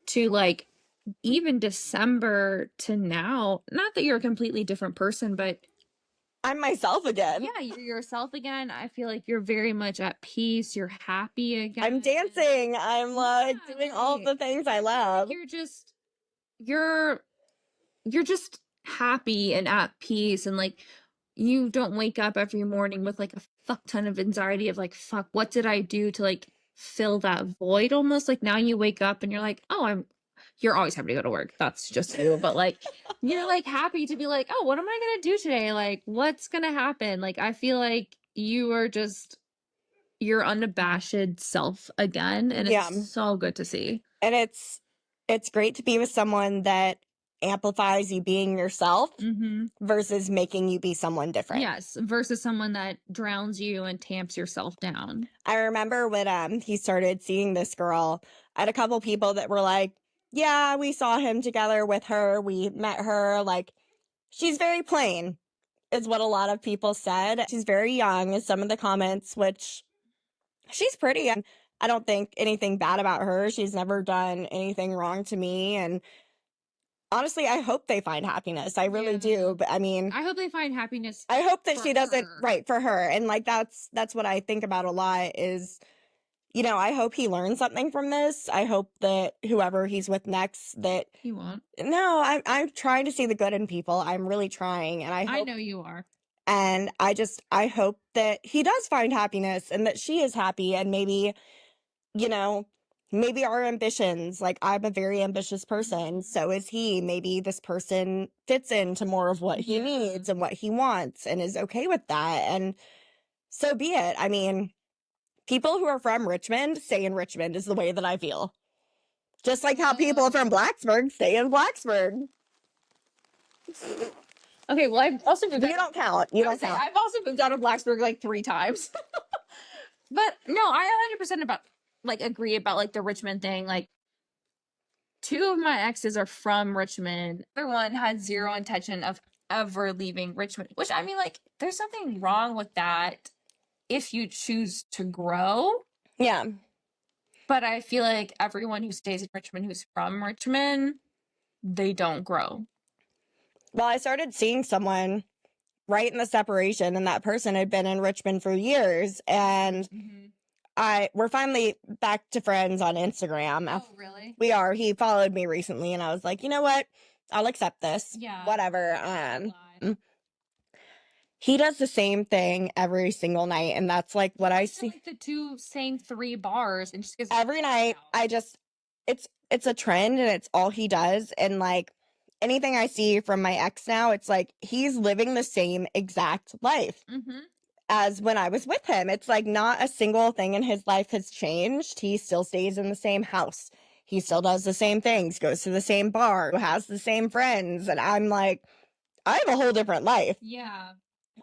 Speaker 1: to like even December to now, not that you're a completely different person, but
Speaker 2: I'm myself again.
Speaker 1: yeah, you're yourself again. I feel like you're very much at peace. You're happy again.
Speaker 2: I'm dancing. I'm like doing all the things I love.
Speaker 1: You're just happy and at peace, and like you don't wake up every morning with like a fuck ton of anxiety of like, fuck, what did I do to like fill that void almost? Like now you wake up and you're like, oh, you're always happy to go to work. That's just you. But like, you're like happy to be like, oh, what am I going to do today? Like, what's going to happen? Like, I feel like you are just your unabashed self again. And it's so good to see.
Speaker 2: And it's great to be with someone that amplifies you being yourself versus making you be someone different.
Speaker 1: Yes, versus someone that drowns you and tamps yourself down.
Speaker 2: I remember when he started seeing this girl, I had a couple people that were like, yeah, we saw him together with her. We met her. Like, she's very plain. is what a lot of people said. She's very young, is some of the comments, which she's pretty. And I don't think anything bad about her. She's never done anything wrong to me. And honestly, I hope they find happiness. I really do. But I mean,
Speaker 1: I hope they find happiness.
Speaker 2: I hope that
Speaker 1: for
Speaker 2: she doesn't
Speaker 1: her.
Speaker 2: right for her. And like that's what I think about a lot is, you know, I hope he learns something from this. I hope that whoever he's with next that
Speaker 1: He won't.
Speaker 2: no, I'm trying to see the good in people. I'm really trying, and I
Speaker 1: I
Speaker 2: hope,
Speaker 1: know you are.
Speaker 2: and I hope that he does find happiness and that she is happy, and maybe, you know, maybe our ambitions, like I'm a very ambitious person, so is he. Maybe this person fits into more of what he needs and what he wants and is okay with that, and so be it. I mean, people who are from Richmond stay in Richmond is the way that I feel. Just like how people from Blacksburg stay in Blacksburg.
Speaker 1: Okay, well, I've also moved.
Speaker 2: You don't count. You don't count.
Speaker 1: I've also moved out of Blacksburg like 3 times. But no, I 100% about like agree about like the Richmond thing. Like 2 of my exes are from Richmond. The other one had 0 intention of ever leaving Richmond, which I mean, like, there's something wrong with that if you choose to grow.
Speaker 2: Yeah.
Speaker 1: But I feel like everyone who stays in Richmond who's from Richmond, they don't grow.
Speaker 2: Well, I started seeing someone right in the separation, and that person had been in Richmond for years, and we're finally back to friends on Instagram.
Speaker 1: Oh, really?
Speaker 2: We are. He followed me recently, and I was like, you know what? I'll accept this.
Speaker 1: Yeah.
Speaker 2: Whatever. He does the same thing every single night, and that's like what I see.
Speaker 1: Like the same 3 bars, and just gets
Speaker 2: Every night. It's a trend, and it's all he does, and like anything I see from my ex now, it's like he's living the same exact life as when I was with him. It's like not a single thing in his life has changed. He still stays in the same house. He still does the same things, goes to the same bar, has the same friends. And I'm like, I have a whole different life.
Speaker 1: Yeah.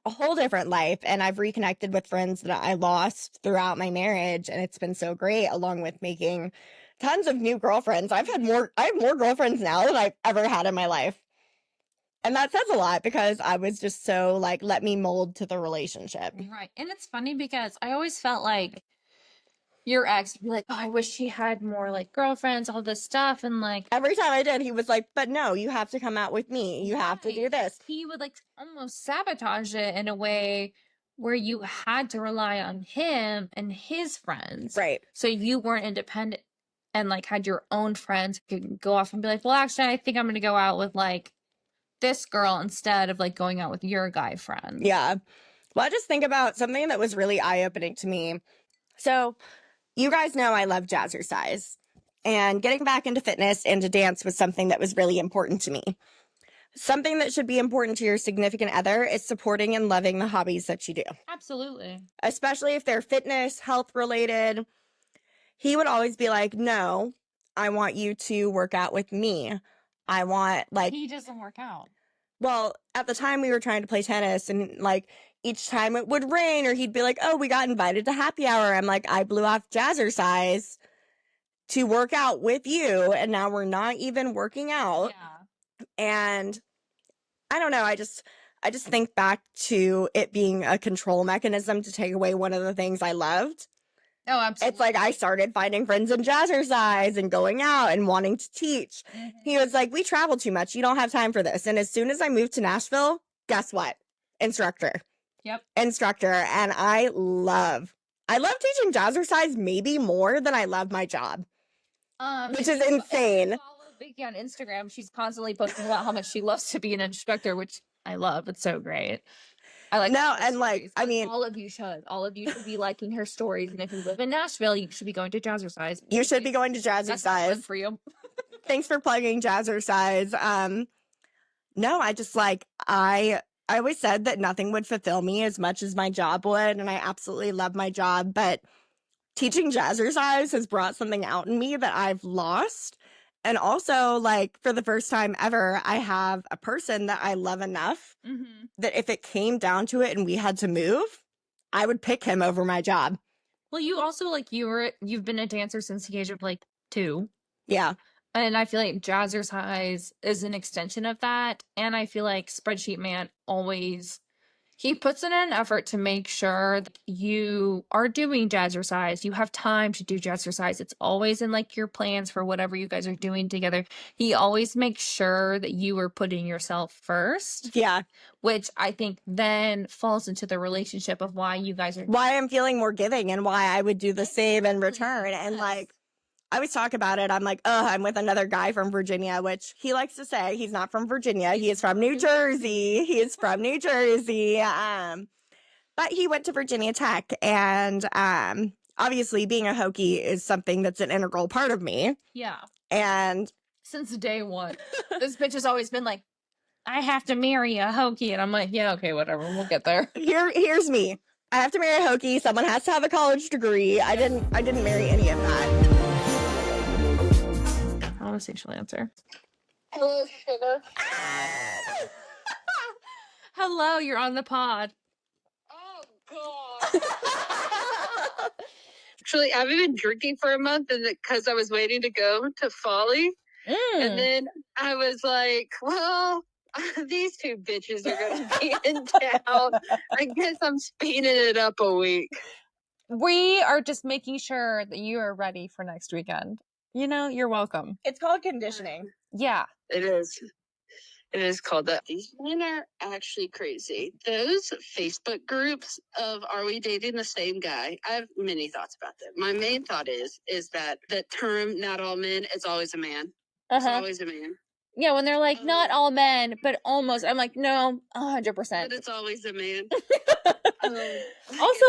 Speaker 2: A whole different life. And I've reconnected with friends that I lost throughout my marriage. And it's been so great, along with making tons of new girlfriends. I have more girlfriends now than I've ever had in my life. And that says a lot because I was just so like, let me mold to the relationship.
Speaker 1: Right. And it's funny because I always felt like your ex would be like, oh, I wish she had more like girlfriends, all this stuff. And like
Speaker 2: every time I did, he was like, but no, you have to come out with me. You have to do this.
Speaker 1: He would like almost sabotage it in a way where you had to rely on him and his friends.
Speaker 2: Right.
Speaker 1: So you weren't independent and like had your own friends who could go off and be like, well, actually, I think I'm going to go out with like this girl instead of like going out with your guy friends.
Speaker 2: Yeah. Well, I just think about something that was really eye-opening to me. So you guys know I love jazzercise, and getting back into fitness and to dance was something that was really important to me. Something that should be important to your significant other is supporting and loving the hobbies that you do.
Speaker 1: Absolutely.
Speaker 2: Especially if they're fitness, health related. He would always be like, no, I want you to work out with me. I want like...
Speaker 1: He doesn't work out.
Speaker 2: Well, at the time we were trying to play tennis, and like each time it would rain, or he'd be like, oh, we got invited to happy hour. I'm like, I blew off jazzercise to work out with you, and now we're not even working out.
Speaker 1: Yeah.
Speaker 2: And I don't know, I just think back to it being a control mechanism to take away one of the things I loved.
Speaker 1: Oh, absolutely.
Speaker 2: It's like I started finding friends in jazzercise and going out and wanting to teach. He was like, we travel too much. You don't have time for this. And as soon as I moved to Nashville, guess what? Instructor.
Speaker 1: Yep.
Speaker 2: Instructor. And I love teaching jazzercise maybe more than I love my job. Which is insane.
Speaker 1: Follow Vikki on Instagram. She's constantly posting about how much she loves to be an instructor, which I love. It's so great. I like
Speaker 2: no, and like I mean,
Speaker 1: all of you should be liking her stories. And if you live in Nashville, you should be going to jazzercise.
Speaker 2: You should be going to jazzercise.
Speaker 1: For you.
Speaker 2: Thanks for plugging jazzercise. No, I just like I always said that nothing would fulfill me as much as my job would, and I absolutely love my job, but teaching jazzercise has brought something out in me that I've lost. And also, like, for the first time ever, I have a person that I love enough that if it came down to it and we had to move, I would pick him over my job.
Speaker 1: Well, you also, like, you've been a dancer since the age of, like, 2.
Speaker 2: Yeah.
Speaker 1: And I feel like jazzercise is an extension of that. And I feel like Spreadsheet Man always He puts in an effort to make sure that you are doing jazzercise. You have time to do jazzercise. It's always in like your plans for whatever you guys are doing together. He always makes sure that you are putting yourself first.
Speaker 2: Yeah.
Speaker 1: Which I think then falls into the relationship of why you guys are.
Speaker 2: Why I'm feeling more giving and why I would do the same in return. And like, I always talk about it. I'm like, I'm with another guy from Virginia, which he likes to say he's not from Virginia. He is from New Jersey. He is from New Jersey. But he went to Virginia Tech. And obviously being a Hokie is something that's an integral part of me.
Speaker 1: Yeah.
Speaker 2: And
Speaker 1: since day one, this bitch has always been like, I have to marry a Hokie. And I'm like, yeah, okay, whatever. We'll get there.
Speaker 2: Here's me. I have to marry a Hokie. Someone has to have a college degree. I didn't marry any of that.
Speaker 1: I want to see she'll answer.
Speaker 3: Hello, sugar.
Speaker 1: Hello, you're on the pod.
Speaker 3: Oh, God. Actually, I've been drinking for a month because I was waiting to go to Folly. And then I was like, well, these two bitches are going to be in town. I guess I'm speeding it up a week.
Speaker 1: We are just making sure that you are ready for next weekend. You know, you're welcome.
Speaker 2: It's called conditioning.
Speaker 1: Yeah.
Speaker 3: It is. It is called that. These men are actually crazy. Those Facebook groups of "Are we dating the same guy?" I have many thoughts about them. My main thought is that the term "not all men" is always a man. It's always a man.
Speaker 1: Yeah, when they're like, not all men, but almost. I'm like, no, 100%.
Speaker 3: But it's always a man.
Speaker 1: Also,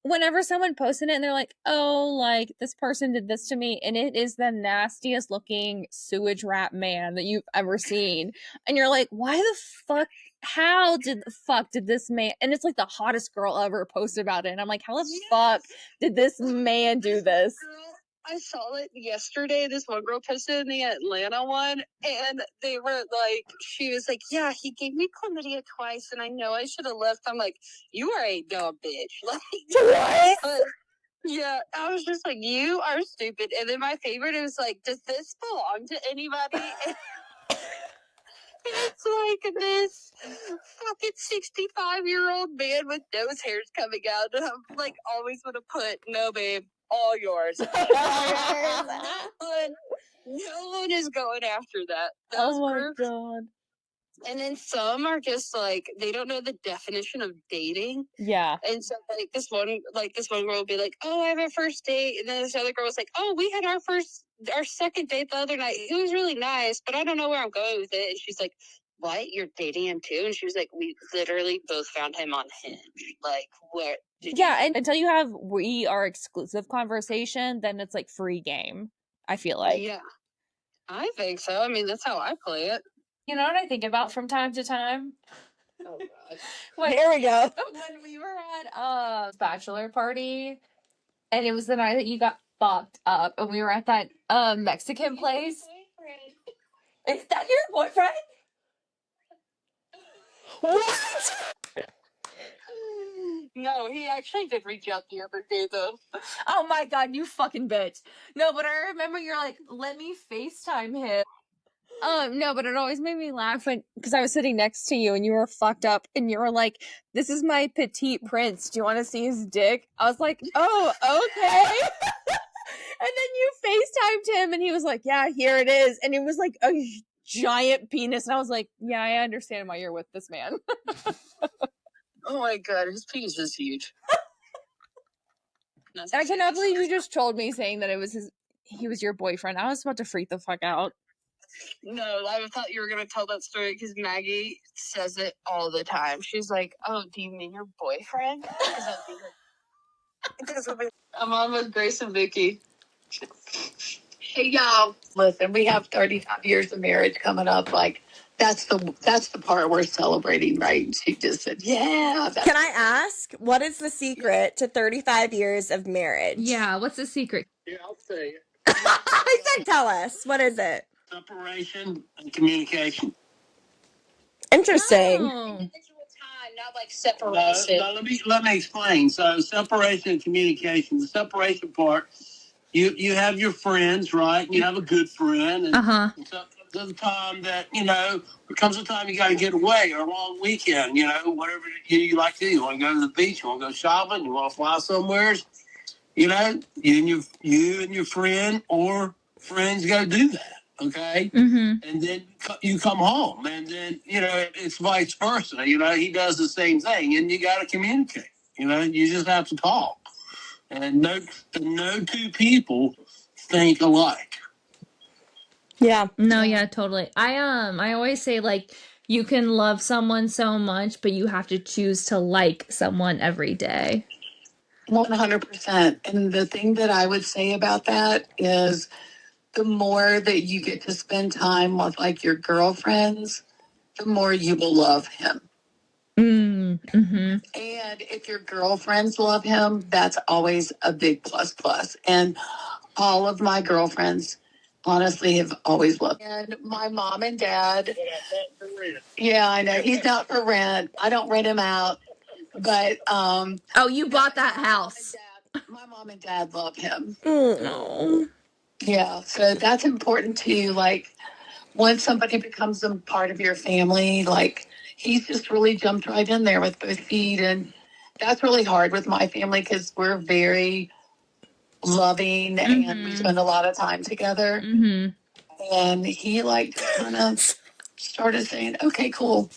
Speaker 1: whenever someone posted it and they're like, oh, like, this person did this to me, and it is the nastiest looking sewage rat man that you've ever seen. And you're like, why the fuck? How did the fuck did this man? And it's like the hottest girl ever posted about it. And I'm like, how the fuck did this man do this?
Speaker 3: I saw it yesterday. This one girl posted in the Atlanta one, and they were like, she was like, yeah, he gave me chlamydia twice, and I know I should have left. I'm like, you are a dumb bitch. Like,
Speaker 2: what?
Speaker 3: Yeah, I was just like, you are stupid. And then my favorite is like, does this belong to anybody? It's like this fucking 65-year-old man with nose hairs coming out, and I'm like, always want to put, no, babe, all yours. No one is going after that.
Speaker 1: Oh my God.
Speaker 3: And then some are just like, they don't know the definition of dating.
Speaker 1: Yeah.
Speaker 3: And so like this one girl will be like, oh, I have a first date. And then this other girl was like, oh, we had our second date the other night. It was really nice, but I don't know where I'm going with it. And she's like, what? You're dating him too? And she was like, we literally both found him on Hinge. Like, where?
Speaker 1: And until you have we are exclusive conversation, then it's like free game, I feel like.
Speaker 3: Yeah, I think so. I mean, that's how I play it.
Speaker 1: You know what I think about from time to time?
Speaker 3: Oh, God.
Speaker 2: Here we go.
Speaker 1: When we were at a bachelor party, and it was the night that you got fucked up, and we were at that Mexican place. Is that your boyfriend?
Speaker 2: What?
Speaker 3: No, he actually did reach out the other day, though.
Speaker 1: Oh my God, you fucking bitch. No, but I remember you're like, let me FaceTime him. No, but it always made me laugh because I was sitting next to you and you were fucked up and you were like, this is my petite prince. Do you want to see his dick? I was like, oh, okay. And then you FaceTimed him and he was like, yeah, here it is. And it was like a giant penis. And I was like, yeah, I understand why you're with this man.
Speaker 3: Oh my God, his penis is huge.
Speaker 1: I cannot believe you just trolled me saying that he was your boyfriend. I was about to freak the fuck out.
Speaker 3: No, I thought you were going to tell that story because Maggie says it all the time. She's like, oh, do you mean your boyfriend? I'm on with Grace and Vikki.
Speaker 4: Hey, y'all. Listen, we have 35 years of marriage coming up. Like, that's the part we're celebrating, right? She just said, yeah.
Speaker 2: Can I ask, what is the secret to 35 years of marriage?
Speaker 1: Yeah, what's the secret?
Speaker 4: Yeah, I'll say it.
Speaker 2: I said, tell us. What is it?
Speaker 4: Separation and communication.
Speaker 2: Interesting.
Speaker 1: Oh.
Speaker 4: Individual time, not like separation. No, let me explain. So separation and communication. The separation part, you have your friends, right? You have a good friend. And, and sometimes
Speaker 5: to the time that, there comes a time you got to get away, or a long weekend, whatever you like to do. You want to go to the beach, you want to go shopping, you want to fly somewhere, you and your friend or friends go do that. Okay.
Speaker 1: Mm-hmm.
Speaker 5: And then you come home, and then, it's vice versa. He does the same thing, and you got to communicate. You just have to talk. And no two people think alike.
Speaker 2: Yeah.
Speaker 1: No, yeah, totally. I always say, like, you can love someone so much, but you have to choose to like someone every day.
Speaker 4: 100%. And the thing that I would say about that is the more that you get to spend time with like your girlfriends, the more you will love him.
Speaker 1: Mm-hmm.
Speaker 4: And if your girlfriends love him, that's always a big plus. And all of my girlfriends honestly have always loved him. And my mom and dad. Yeah, I know. He's not for rent. I don't rent him out. But
Speaker 1: oh, you bought that house.
Speaker 4: My mom and dad love him.
Speaker 2: Oh.
Speaker 4: Yeah, so that's important too. Like, once somebody becomes a part of your family, like, he's just really jumped right in there with both feet. And that's really hard with my family because we're very loving and we spend a lot of time together.
Speaker 1: Mm-hmm.
Speaker 4: And he, like, kind of started saying, okay, cool.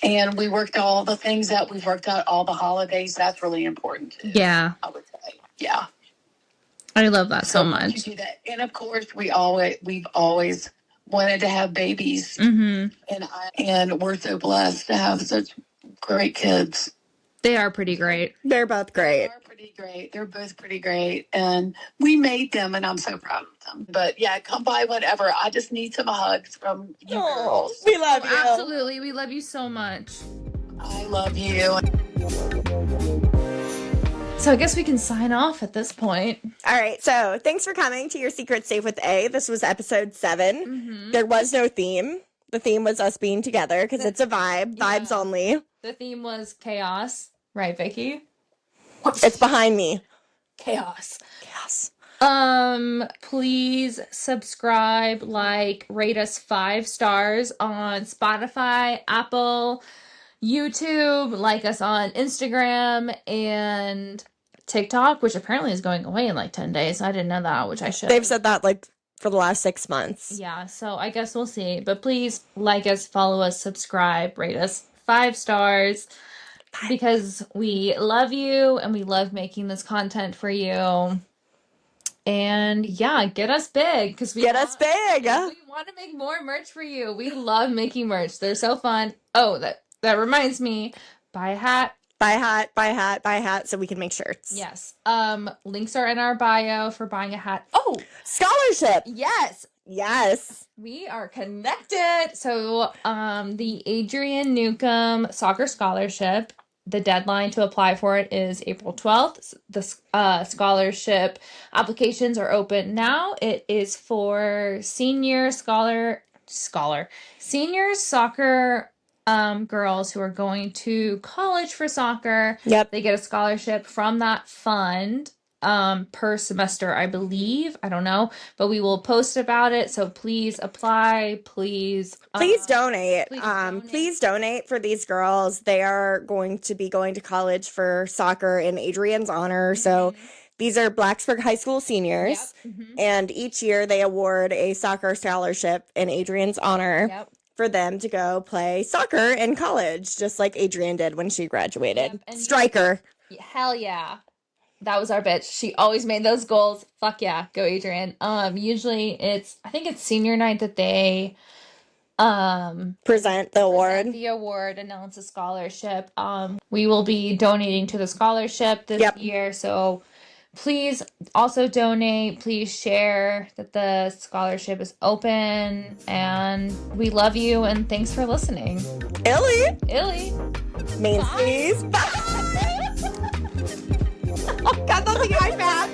Speaker 4: And we worked all the things that we've worked out, all the holidays. That's really important too.
Speaker 1: Yeah.
Speaker 4: I would say. Yeah.
Speaker 1: I love that so
Speaker 4: once
Speaker 1: much.
Speaker 4: you do that. And of course, we've always wanted to have babies.
Speaker 1: Mm-hmm.
Speaker 4: And we're so blessed to have such great kids.
Speaker 1: They are pretty great.
Speaker 2: They're both great.
Speaker 4: They are pretty great. They're both pretty great. And we made them, and I'm so proud of them. But yeah, come by whenever. I just need some hugs from you girls.
Speaker 2: We love you.
Speaker 1: Absolutely. We love you so much.
Speaker 4: I love you.
Speaker 1: So I guess we can sign off at this point.
Speaker 2: All right. So thanks for coming to Your Secret Safe with A. This was episode 7.
Speaker 1: Mm-hmm.
Speaker 2: There was no theme. The theme was us being together because it's a vibe. Vibes only.
Speaker 1: The theme was chaos. Right, Vikki?
Speaker 2: It's behind me.
Speaker 1: Chaos.
Speaker 2: Chaos.
Speaker 1: Please subscribe, like, rate us 5 stars on Spotify, Apple, YouTube, like us on Instagram and TikTok, which apparently is going away in like 10 days. I didn't know that, which I should.
Speaker 2: They've said that like for the last 6 months.
Speaker 1: Yeah, so I guess we'll see. But please like us, follow us, subscribe, rate us 5 stars because we love you and we love making this content for you. And yeah, get us big because
Speaker 2: Get us big.
Speaker 1: We want to make more merch for you. We love making merch. They're so fun. Oh, that reminds me. Buy a hat.
Speaker 2: Buy a hat so we can make shirts.
Speaker 1: Yes. Links are in our bio for buying a hat. Oh,
Speaker 2: scholarship.
Speaker 1: Yes. We are connected. So, the Adrian Newcomb Soccer Scholarship, the deadline to apply for it is April 12th. The scholarship applications are open now. It is for senior soccer girls who are going to college for soccer.
Speaker 2: Yep.
Speaker 1: They get a scholarship from that fund per semester, I believe. I don't know, but we will post about it. So please apply. Please
Speaker 2: donate. Please donate for these girls. They are going to be going to college for soccer in Adrian's honor. Mm-hmm. So these are Blacksburg High School seniors. Yep. Mm-hmm. And each year they award a soccer scholarship in Adrian's honor. Yep. For them to go play soccer in college, just like Adrian did when she graduated. Yep. Striker.
Speaker 1: Hell yeah. That was our bitch. She always made those goals. Fuck yeah. Go Adrian. Usually I think it's senior night that they
Speaker 2: present the
Speaker 1: award, announce a scholarship. We will be donating to the scholarship this year, so please also donate. Please share that the scholarship is open, and we love you, and thanks for listening. Illy.
Speaker 2: Main Bye. Oh God, that's like my bad.